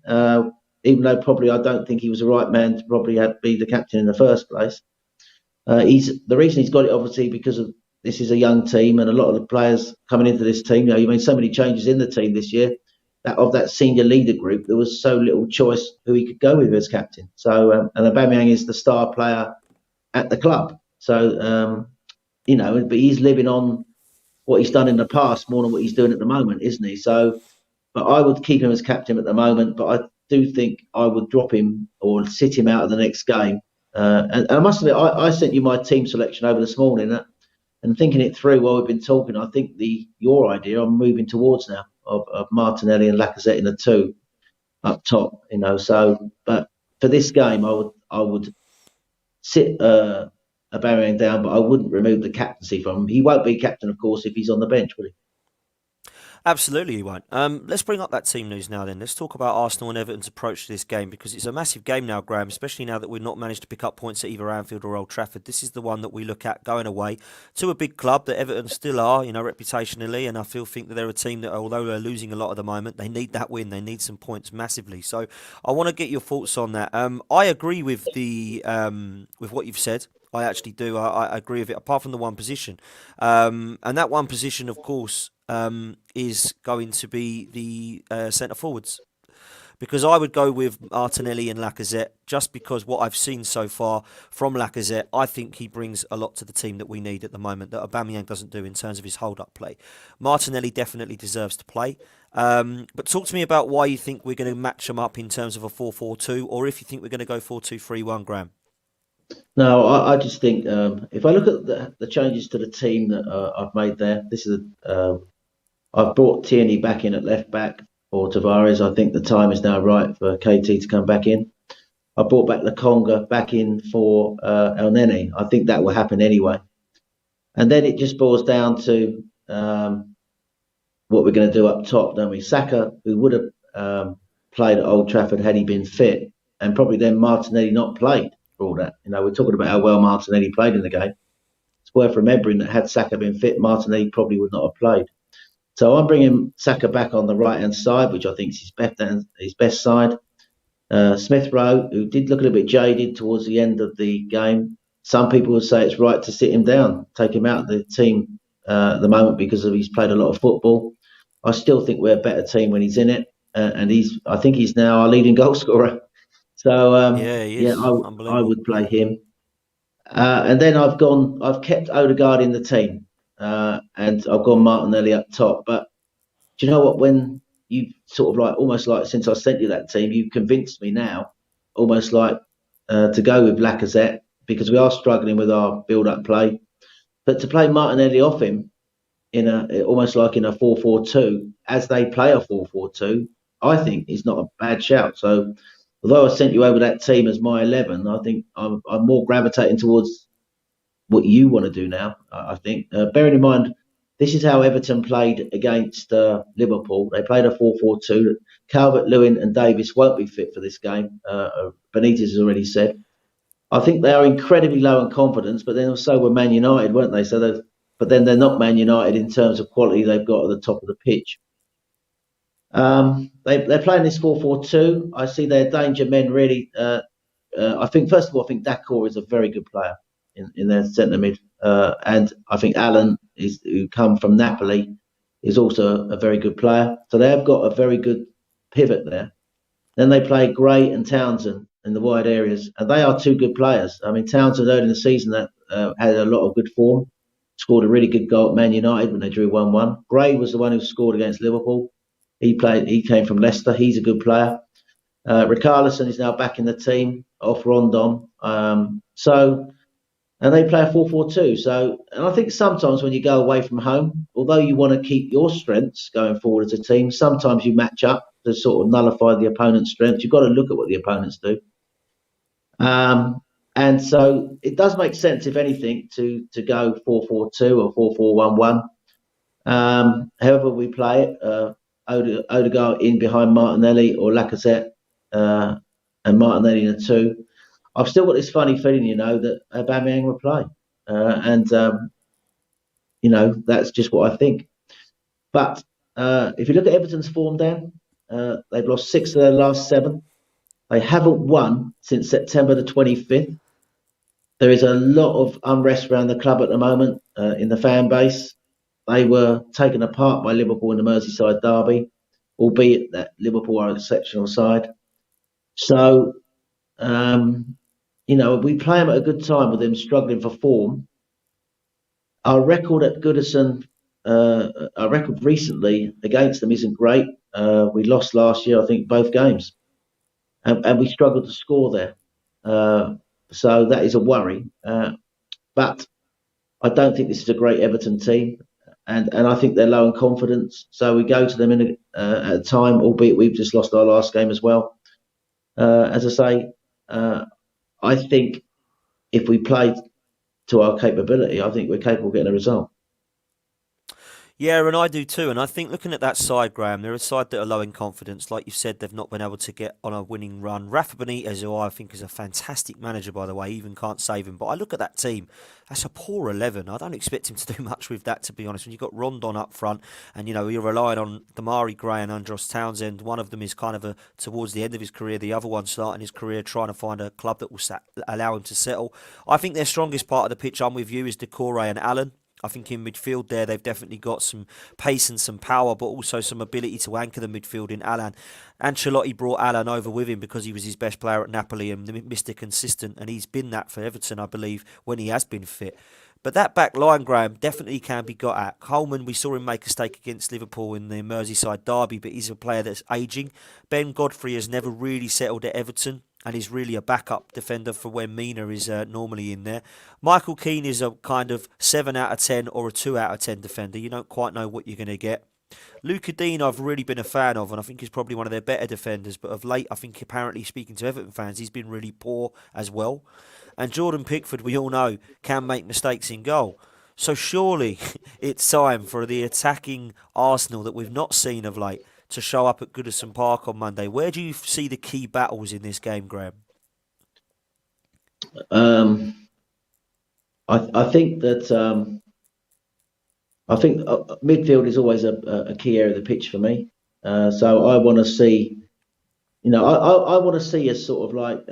even though probably I don't think he was the right man to probably be the captain in the first place. The reason he's got it, obviously, because of this is a young team and a lot of the players coming into this team. You made so many changes in the team this year. That of that senior leader group, there was so little choice who he could go with as captain. So, and Aubameyang is the star player at the club. So, but he's living on what he's done in the past more than what he's doing at the moment, isn't he? So, but I would keep him as captain at the moment. But I do think I would drop him or sit him out of the next game. And I must admit, I sent you my team selection over this morning, and thinking it through while we've been talking, I think your idea I'm moving towards now of Martinelli and Lacazette in the two up top. So, but for this game, I would sit Aubameyang down, but I wouldn't remove the captaincy from him. He won't be captain, of course, if he's on the bench, will he? Absolutely, he won't. Let's bring up that team news now then. Let's talk about Arsenal and Everton's approach to this game, because it's a massive game now, Graham, especially now that we've not managed to pick up points at either Anfield or Old Trafford. This is the one that we look at going away to a big club that Everton still are, reputationally, and I think that they're a team that, although they're losing a lot at the moment, they need that win. They need some points massively. So I want to get your thoughts on that. I agree with with what you've said. I actually do. I agree with it, apart from the one position. And that one position, of course, is going to be the centre forwards. Because I would go with Martinelli and Lacazette, just because what I've seen so far from Lacazette, I think he brings a lot to the team that we need at the moment, that Aubameyang doesn't do in terms of his hold-up play. Martinelli definitely deserves to play. But talk to me about why you think we're going to match them up in terms of a 4-4-2, or if you think we're going to go 4-2-3-1, Graham. No, I just think if I look at the changes to the team that I've made there, I've brought Tierney back in at left back for Tavares. I think the time is now right for KT to come back in. I brought back Lokonga back in for El Nene. I think that will happen anyway. And then it just boils down to what we're going to do up top, don't we? Saka, who would have played at Old Trafford had he been fit, and probably then Martinelli not played for all that. We're talking about how well Martinelli played in the game. It's worth remembering that had Saka been fit, Martinelli probably would not have played. So I'm bringing Saka back on the right-hand side, which I think is his best side. Smith Rowe, who did look a little bit jaded towards the end of the game. Some people would say it's right to sit him down, take him out of the team at the moment because he's played a lot of football. I still think we're a better team when he's in it, and I think he's now our leading goal scorer. So He is. I would play him. And then I've kept Odegaard in the team. And I've gone Martinelli up top. But do you know what? When you sort of almost like since I sent you that team, you've convinced me now, almost like to go with Lacazette, because we are struggling with our build-up play. But to play Martinelli off him almost like in a 4-4-2, as they play a 4-4-2, I think is not a bad shout. So although I sent you over that team as my 11, I think I'm more gravitating towards what you want to do now, I think. Bearing in mind, this is how Everton played against Liverpool. They played a 4-4-2. Calvert-Lewin and Davis won't be fit for this game. Benitez has already said. I think they are incredibly low in confidence, but then also were Man United, weren't they? But then they're not Man United in terms of quality they've got at the top of the pitch. They're playing this 4-4-2. I see their danger men really. I think, first of all, I think Dakor is a very good player in their centre mid, and I think Allen who come from Napoli, is also a very good player. So they have got a very good pivot there. Then they play Gray and Townsend in the wide areas, and they are two good players. I mean, Townsend early in the season that had a lot of good form, scored a really good goal at Man United when they drew 1-1. Gray was the one who scored against Liverpool. He came from Leicester. He's a good player. Richarlison is now back in the team off Rondon. And they play a 4-4-2. And I think sometimes when you go away from home, although you want to keep your strengths going forward as a team, sometimes you match up to sort of nullify the opponent's strength. You've got to look at what the opponents do. And so it does make sense, if anything, to go 4-4-2 or 4-4-1-1. However we play it, Odegaard in behind Martinelli or Lacazette, and Martinelli in a 2. I've still got this funny feeling, that Aubameyang will play. That's just what I think. But if you look at Everton's form, Dan, they've lost 6 of their last 7. They haven't won since September the 25th. There is a lot of unrest around the club at the moment in the fan base. They were taken apart by Liverpool in the Merseyside derby, albeit that Liverpool are an exceptional side. So, we play them at a good time with them struggling for form. Our record at Goodison, our record recently against them isn't great. We lost last year, I think, both games. And we struggled to score there. So that is a worry. But I don't think this is a great Everton team. And I think they're low in confidence. So we go to them at a time, albeit we've just lost our last game as well. As I say, I think if we play to our capability, I think we're capable of getting a result. Yeah, and I do too. And I think looking at that side, Graham, they're a side that are low in confidence. Like you said, they've not been able to get on a winning run. Rafa Benitez, who I think is a fantastic manager, by the way, even can't save him. But I look at that team, that's a poor 11. I don't expect him to do much with that, to be honest. When you've got Rondon up front and, you're relying on Damari Gray and Andros Townsend, one of them is kind of towards the end of his career, the other one starting his career trying to find a club that will allow him to settle. I think their strongest part of the pitch, I'm with you, is Decore and Allen. I think in midfield there, they've definitely got some pace and some power, but also some ability to anchor the midfield in Alan. Ancelotti brought Alan over with him because he was his best player at Napoli and Mr. Consistent, and he's been that for Everton, I believe, when he has been fit. But that back line, Graham, definitely can be got at. Coleman, we saw him make a mistake against Liverpool in the Merseyside derby, but he's a player that's ageing. Ben Godfrey has never really settled at Everton and is really a backup defender for when Mina is normally in there. Michael Keane is a kind of 7 out of 10 or a 2 out of 10 defender. You don't quite know what you're going to get. Luca Dean I've really been a fan of, and I think he's probably one of their better defenders, but of late I think apparently, speaking to Everton fans, he's been really poor as well. And Jordan Pickford, we all know, can make mistakes in goal. So surely it's time for the attacking Arsenal that we've not seen of late to show up at Goodison Park on Monday. Where do you see the key battles in this game, Graham? I think that midfield is always a key area of the pitch for me. So I want to see, I want to see us sort of like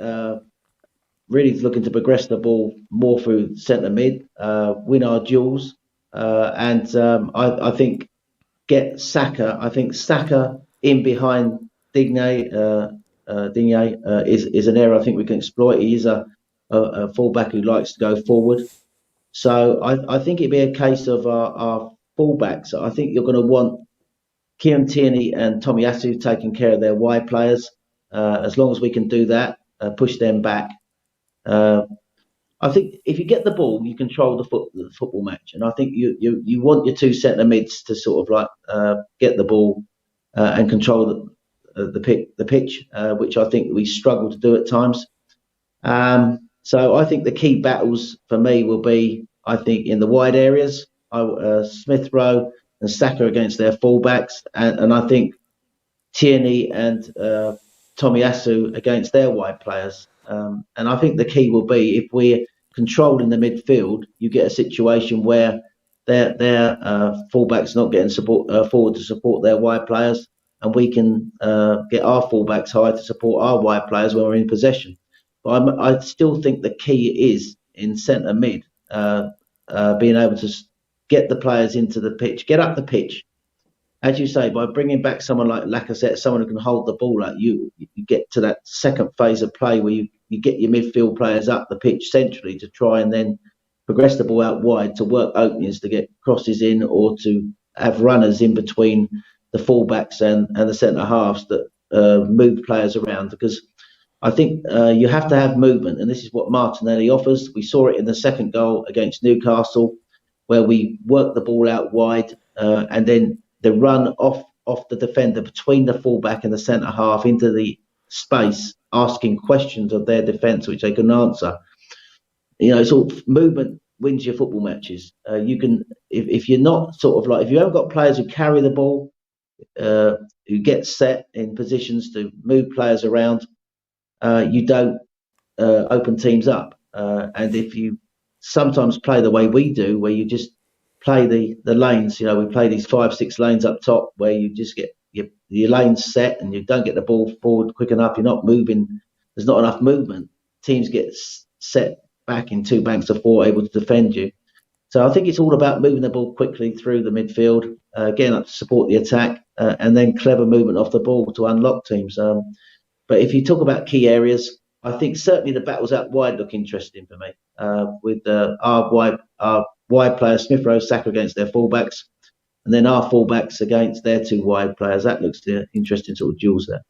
really looking to progress the ball more through centre mid, win our duels, and I think get Saka. I think Saka in behind Digne is an area I think we can exploit. He is a fullback who likes to go forward. So I think it'd be a case of our fullbacks. I think you're going to want Kieran Tierney and Tomiyasu taking care of their wide players. As long as we can do that, push them back. I think if you get the ball, you control the football match, and I think you want your two centre mids to sort of like get the ball and control the pitch, which I think we struggle to do at times. So I think the key battles for me will be, I think, in the wide areas, Smith Rowe and Saka against their fullbacks, and I think Tierney and Tomiyasu against their wide players. And I think the key will be, if we're controlling the midfield, you get a situation where their fullbacks not getting forward to support their wide players, and we can get our fullbacks high to support our wide players when we're in possession. But I still think the key is in centre mid, being able to get the players into the pitch, get up the pitch. As you say, by bringing back someone like Lacazette, someone who can hold the ball, like you get to that second phase of play where you get your midfield players up the pitch centrally to try and then progress the ball out wide to work openings, to get crosses in, or to have runners in between the fullbacks and the centre halves that move players around. Because I think you have to have movement, and this is what Martinelli offers. We saw it in the second goal against Newcastle, where we worked the ball out wide, and then the run off the defender between the fullback and the centre half into the space, asking questions of their defence which they couldn't answer. Sort of movement wins your football matches. You can, if you're not sort of like, if you haven't got players who carry the ball, who get set in positions to move players around, you don't open teams up. And if you sometimes play the way we do, where you just play the lanes, we play these 5-6 lanes up top, where you just get your lanes set and you don't get the ball forward quick enough. You're not moving. There's not enough movement. Teams get set back in two banks of four, able to defend you. So I think it's all about moving the ball quickly through the midfield, getting up to support the attack, and then clever movement off the ball to unlock teams. But if you talk about key areas, I think certainly the battles out wide look interesting for me, with our wide players, Smith Rowe, Saka against their fullbacks, and then our fullbacks against their two wide players. That looks the interesting sort of duels there.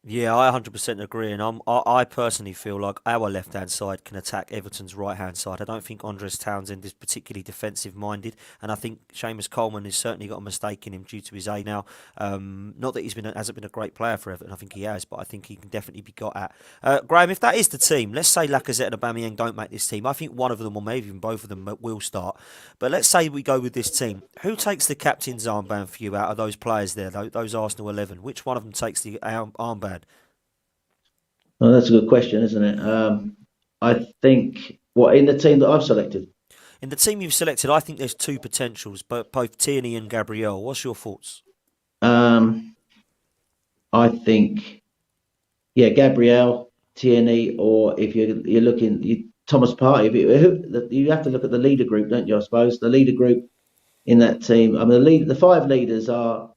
Yeah, I 100% agree, and I personally feel like our left-hand side can attack Everton's right-hand side. I don't think Andres Townsend is particularly defensive-minded, and I think Seamus Coleman has certainly got a mistake in him due to his age now. Not that hasn't been a great player for Everton, I think he has, but I think he can definitely be got at. Graham, if that is the team, let's say Lacazette and Aubameyang don't make this team. I think one of them, or maybe even both of them, will start. But let's say we go with this team. Who takes the captain's armband for you out of those players there, those Arsenal 11? Which one of them takes the armband? Well, that's a good question, isn't it? I think what in the team that I've selected. In the team you've selected, I think there's two potentials, but both Tierney and Gabriel. What's your thoughts? Um, I think, yeah, Gabriel, Tierney, or if you're looking, Thomas Partey. You have to look at the leader group, don't you? I suppose the leader group in that team. I mean, the five leaders are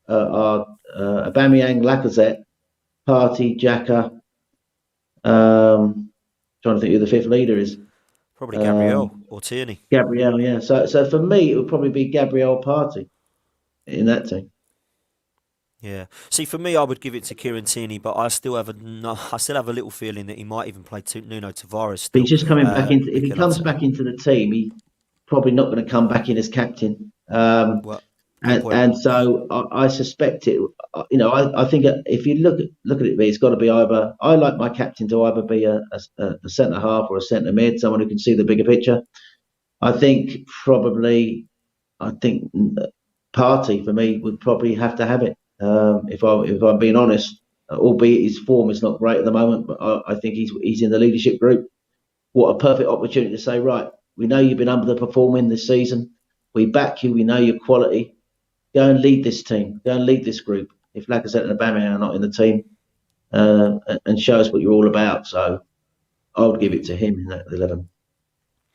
Aubameyang, Lacazette, Partey, Xhaka. Trying to think who the fifth leader is. Probably Gabriel or Tierney. Gabriel, yeah. So for me, it would probably be Gabriel Partey in that team. Yeah. See, for me, I would give it to Kieran Tierney, but I still have a little feeling that he might even play Nuno Tavares But still. he's just coming back into. If he Mikel comes Arteta. back into the team, he's probably not going to come back in as captain. Well, good point. And so I suspect it. I think if you look at it, it's got to be either. I like my captain to either be a centre half or a centre mid, someone who can see the bigger picture. I think probably. I think Partey for me would probably have to have it. If I'm being honest, albeit his form is not great at the moment, but I think he's in the leadership group. What a perfect opportunity to say, right, we know you've been underperforming this season. We back you. We know your quality. Go and lead this team. Go and lead this group. If Lacazette and Aubameyang are not in the team, and show us what you're all about. So I would give it to him in that 11.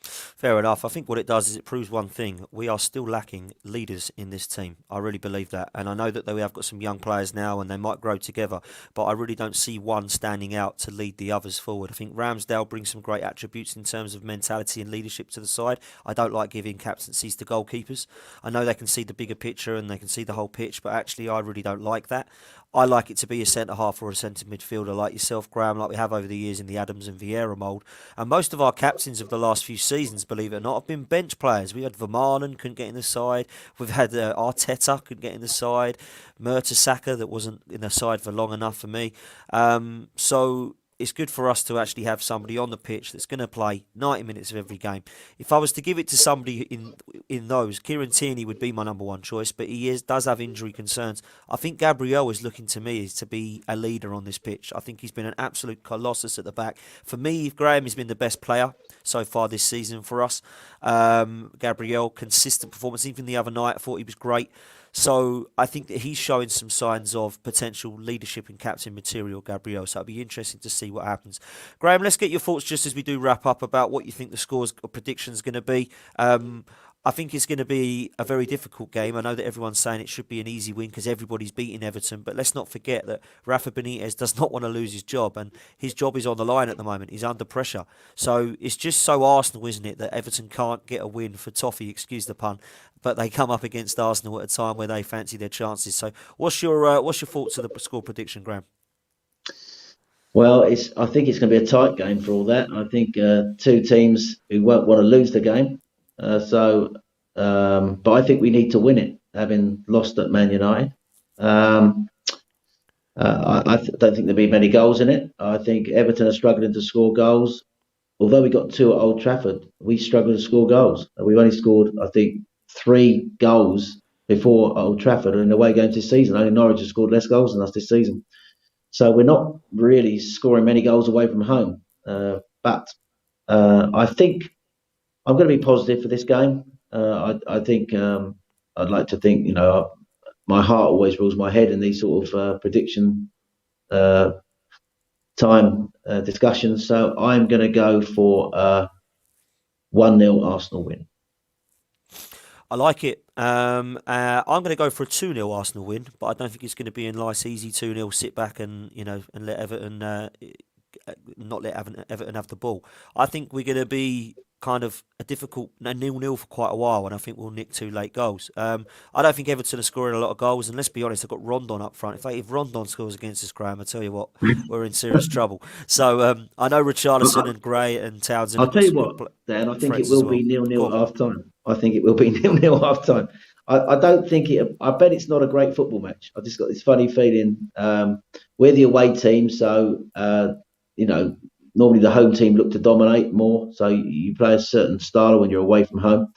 Fair enough. I think what it does is it proves one thing. We are still lacking leaders in this team. I really believe that. And I know that we have got some young players now and they might grow together, but I really don't see one standing out to lead the others forward. I think Ramsdale brings some great attributes in terms of mentality and leadership to the side. I don't like giving captaincies to goalkeepers. I know they can see the bigger picture and they can see the whole pitch, but actually I really don't like that. I like it to be a centre half or a centre midfielder like yourself, Graham, like we have over the years in the Adams and Vieira mould. And most of our captains of the last few seasons, believe it or not, have been bench players. We had Vermaelen couldn't get in the side. We've had Arteta couldn't get in the side. Mertesacker that wasn't in the side for long enough for me. So it's good for us to actually have somebody on the pitch that's going to play 90 minutes of every game. If I was to give it to somebody in those, Kieran Tierney would be my number one choice, but does have injury concerns. I think Gabriel is looking to me to be a leader on this pitch. I think he's been an absolute colossus at the back. For me, Graham has been the best player so far this season for us. Gabriel, consistent performance. Even the other night, I thought he was great. So I think that he's showing some signs of potential leadership and captain material, Gabriel. So it'll be interesting to see what happens. Graham, let's get your thoughts just as we do wrap up about what you think the scores or predictions going to be. I think it's going to be a very difficult game. I know that everyone's saying it should be an easy win because everybody's beating Everton, but let's not forget that Rafa Benitez does not want to lose his job, and his job is on the line at the moment. He's under pressure. So it's just so Arsenal, isn't it, that Everton can't get a win for toffee, excuse the pun, but they come up against Arsenal at a time where they fancy their chances. So what's your thoughts of the score prediction, Graham? Well, I think it's going to be a tight game for all that. I think two teams who won't want to lose the game. But I think we need to win it, having lost at Man United. Don't think there'll be many goals in it. I think Everton are struggling to score goals. Although we got two at Old Trafford, we struggle to score goals. We've only scored, I think, 3 goals before Old Trafford in the away games this season. Only Norwich has scored less goals than us this season. So we're not really scoring many goals away from home. But I think I'm going to be positive for this game. I think I'd like to think, my heart always rules my head in these sort of prediction time discussions. So I'm going to go for 1-0 Arsenal win. I like it. I'm going to go for a 2-0 Arsenal win, but I don't think it's going to be a nice, easy 2-0 sit back and let Everton not let Everton have the ball. I think we're going to be kind of a difficult 0-0 for quite a while, and I think we'll nick 2 late goals. I don't think Everton are scoring a lot of goals, and let's be honest, they've got Rondon up front. If Rondon scores against us, Graham, I tell you what, we're in serious trouble. So I know Richarlison and Gray and Townsend. I'll tell you what, Dan, I think it will be 0-0 at half time. I think it will be 0-0 at half time. I don't think I bet it's not a great football match. I just got this funny feeling. We're the away team, so normally the home team look to dominate more. So you play a certain style when you're away from home.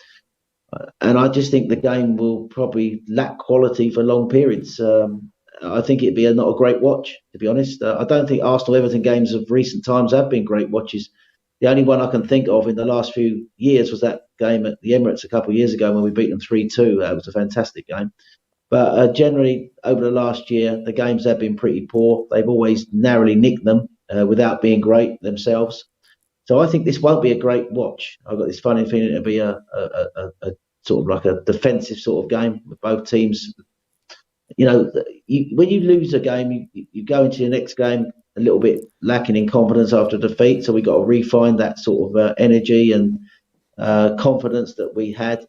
And I just think the game will probably lack quality for long periods. I think it'd be not a great watch, to be honest. I don't think Arsenal-Everton games of recent times have been great watches. The only one I can think of in the last few years was that game at the Emirates a couple of years ago when we beat them 3-2. That was a fantastic game. But generally, over the last year, the games have been pretty poor. They've always narrowly nicked them without being great themselves. So I think this won't be a great watch. I've got this funny feeling it'll be a sort of like a defensive sort of game with both teams. When you lose a game, you go into your next game a little bit lacking in confidence after defeat. So we've got to refine that sort of energy and confidence that we had,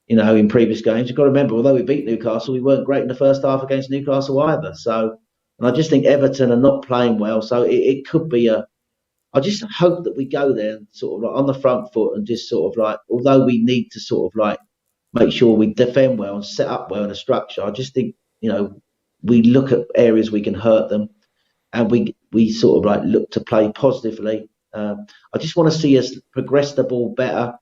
in previous games. You've got to remember, although we beat Newcastle, we weren't great in the first half against Newcastle either. So, and I just think Everton are not playing well. So it could be I just hope that we go there sort of like on the front foot and just sort of like, although we need to sort of like make sure we defend well and set up well in a structure, I just think, we look at areas we can hurt them and we sort of like look to play positively. I just want to see us progress the ball better.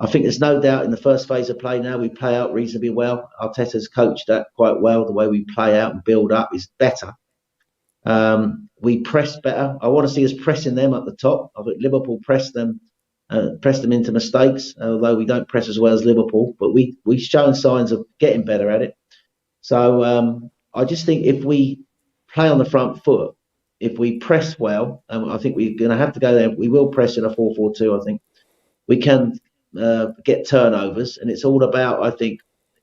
I think there's no doubt in the first phase of play now we play out reasonably well. Arteta's coached that quite well. The way we play out and build up is better. We press better. I want to see us pressing them at the top. I think Liverpool press them into mistakes, although we don't press as well as Liverpool, but we've shown signs of getting better at it. So I just think if we play on the front foot, if we press well, I think we're going to have to go there. We will press in a 4-4-2, I think. We can get turnovers, and it's all about, I think,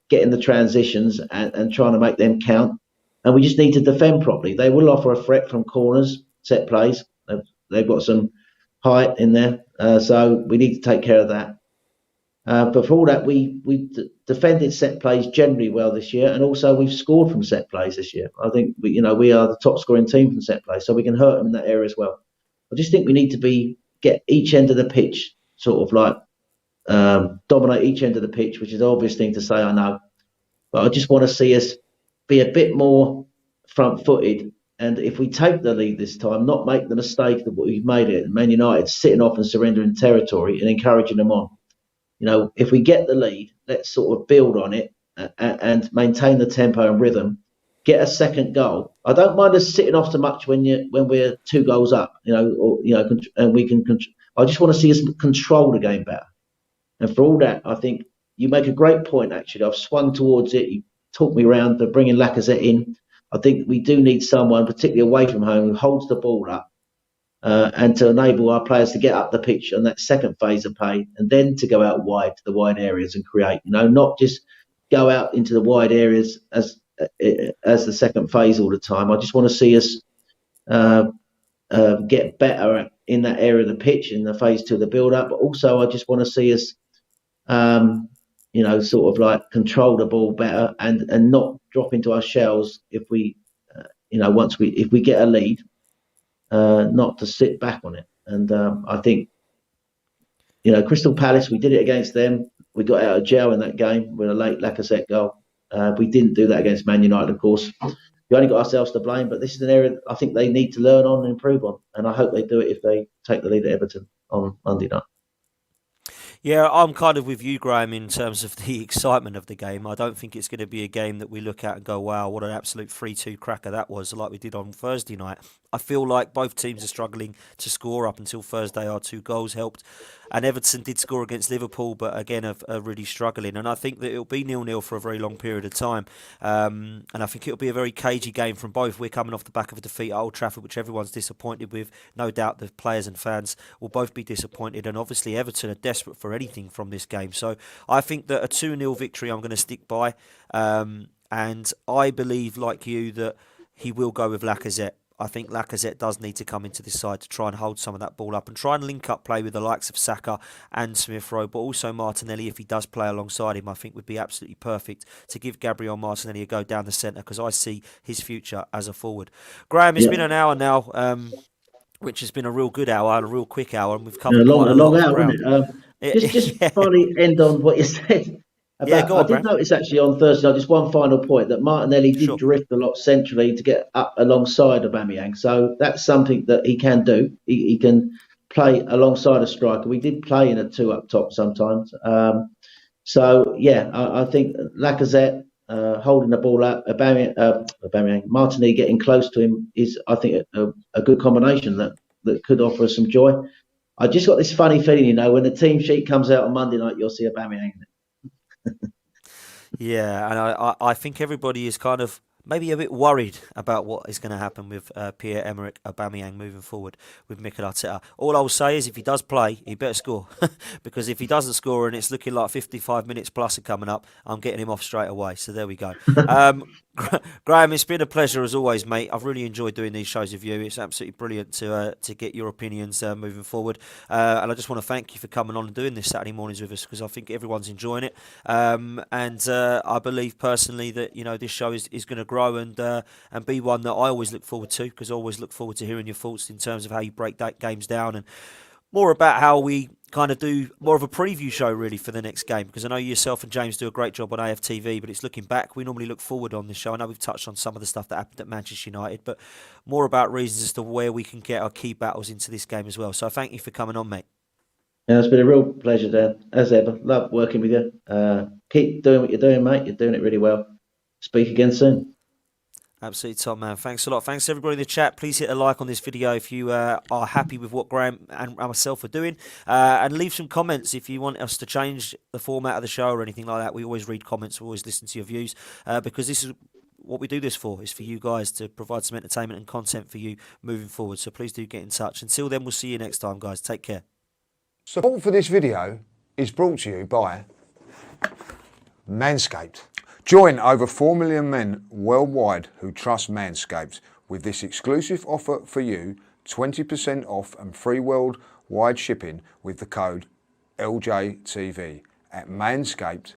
getting the transitions and trying to make them count. And we just need to defend properly. They will offer a threat from corners, set plays. They've got some height in there, so we need to take care of that. But for all that, we defended set plays generally well this year, and also we've scored from set plays this year. I think we are the top scoring team from set plays, so we can hurt them in that area as well. I just think we need to get each end of the pitch sort of like dominate each end of the pitch, which is an obvious thing to say, I know. But I just want to see us be a bit more front-footed. And if we take the lead this time, not make the mistake that we've made it, Man United sitting off and surrendering territory and encouraging them on. If we get the lead, let's sort of build on it and maintain the tempo and rhythm. Get a second goal. I don't mind us sitting off so much when we're 2 goals up, and we can. I just want to see us control the game better. And for all that, I think you make a great point. Actually, I've swung towards it. You talked me around to bringing Lacazette in. I think we do need someone, particularly away from home, who holds the ball up and to enable our players to get up the pitch on that second phase of play, and then to go out wide to the wide areas and create. Not just go out into the wide areas as the second phase all the time. I just want to see us get better in that area of the pitch in the phase 2 of the build-up. But also, I just want to see us, sort of like control the ball better and not drop into our shells if we, if we get a lead, not to sit back on it. And I think, Crystal Palace, we did it against them. We got out of jail in that game with a late Lacazette goal. We didn't do that against Man United, of course. We only got ourselves to blame, but this is an area I think they need to learn on and improve on. And I hope they do it if they take the lead at Everton on Monday night. Yeah, I'm kind of with you, Graham, in terms of the excitement of the game. I don't think it's going to be a game that we look at and go, wow, what an absolute 3-2 cracker that was, like we did on Thursday night. I feel like both teams are struggling to score up until Thursday. Our 2 goals helped. And Everton did score against Liverpool, but again, are really struggling. And I think that it'll be 0-0 for a very long period of time. And I think it'll be a very cagey game from both. We're coming off the back of a defeat at Old Trafford, which everyone's disappointed with. No doubt the players and fans will both be disappointed. And obviously, Everton are desperate for anything from this game. So I think that a 2-0 victory I'm going to stick by. And I believe, like you, that he will go with Lacazette. I think Lacazette does need to come into this side to try and hold some of that ball up and try and link up play with the likes of Saka and Smith Rowe, but also Martinelli, if he does play alongside him, I think would be absolutely perfect to give Gabriel Martinelli a go down the centre, because I see his future as a forward. Graham, it's been an hour now, which has been a real good hour, a real quick hour, and we've covered quite a long lot of hour, ground. isn't it? Just Yeah. finally end on what you said. Yeah, go I on, did Graham. notice actually on Thursday, just one final point, that Martinelli did Sure. drift a lot centrally to get up alongside Aubameyang. So that's something that he can do. He can play alongside a striker. We did play in a two up top sometimes. I think Lacazette holding the ball up, Aubameyang, Martinelli getting close to him is, I think, a good combination that could offer us some joy. I just got this funny feeling, when the team sheet comes out on Monday night, you'll see Aubameyang. Yeah, and I think everybody is kind of maybe a bit worried about what is going to happen with Pierre-Emerick Aubameyang moving forward with Mikel Arteta. All I'll say is if he does play, he better score. Because if he doesn't score and it's looking like 55 minutes plus are coming up, I'm getting him off straight away. So there we go. Graham, it's been a pleasure as always, mate. I've really enjoyed doing these shows with you. It's absolutely brilliant to get your opinions moving forward. And I just want to thank you for coming on and doing this Saturday mornings with us, because I think everyone's enjoying it. I believe personally that this show is going to grow and be one that I always look forward to, because I always look forward to hearing your thoughts in terms of how you break that games down, and more about how we kind of do more of a preview show really for the next game, because I know yourself and James do a great job on AFTV, but it's looking back. We normally look forward on this show. I know we've touched on some of the stuff that happened at Manchester United, but more about reasons as to where we can get our key battles into this game as well. So thank you for coming on, mate. Yeah, it's been a real pleasure, Dan, as ever. Love working with you. Keep doing what you're doing, mate. You're doing it really well. Speak again soon. Absolutely top, man. Thanks a lot. Thanks to everybody in the chat. Please hit a like on this video if you are happy with what Graham and myself are doing. And leave some comments if you want us to change the format of the show or anything like that. We always read comments. We always listen to your views, because this is what we do this for, is for you guys to provide some entertainment and content for you moving forward. So please do get in touch. Until then, we'll see you next time, guys. Take care. Support for this video is brought to you by Manscaped. Join over 4 million men worldwide who trust Manscaped with this exclusive offer for you, 20% off and free worldwide shipping with the code LJTV at manscaped.com.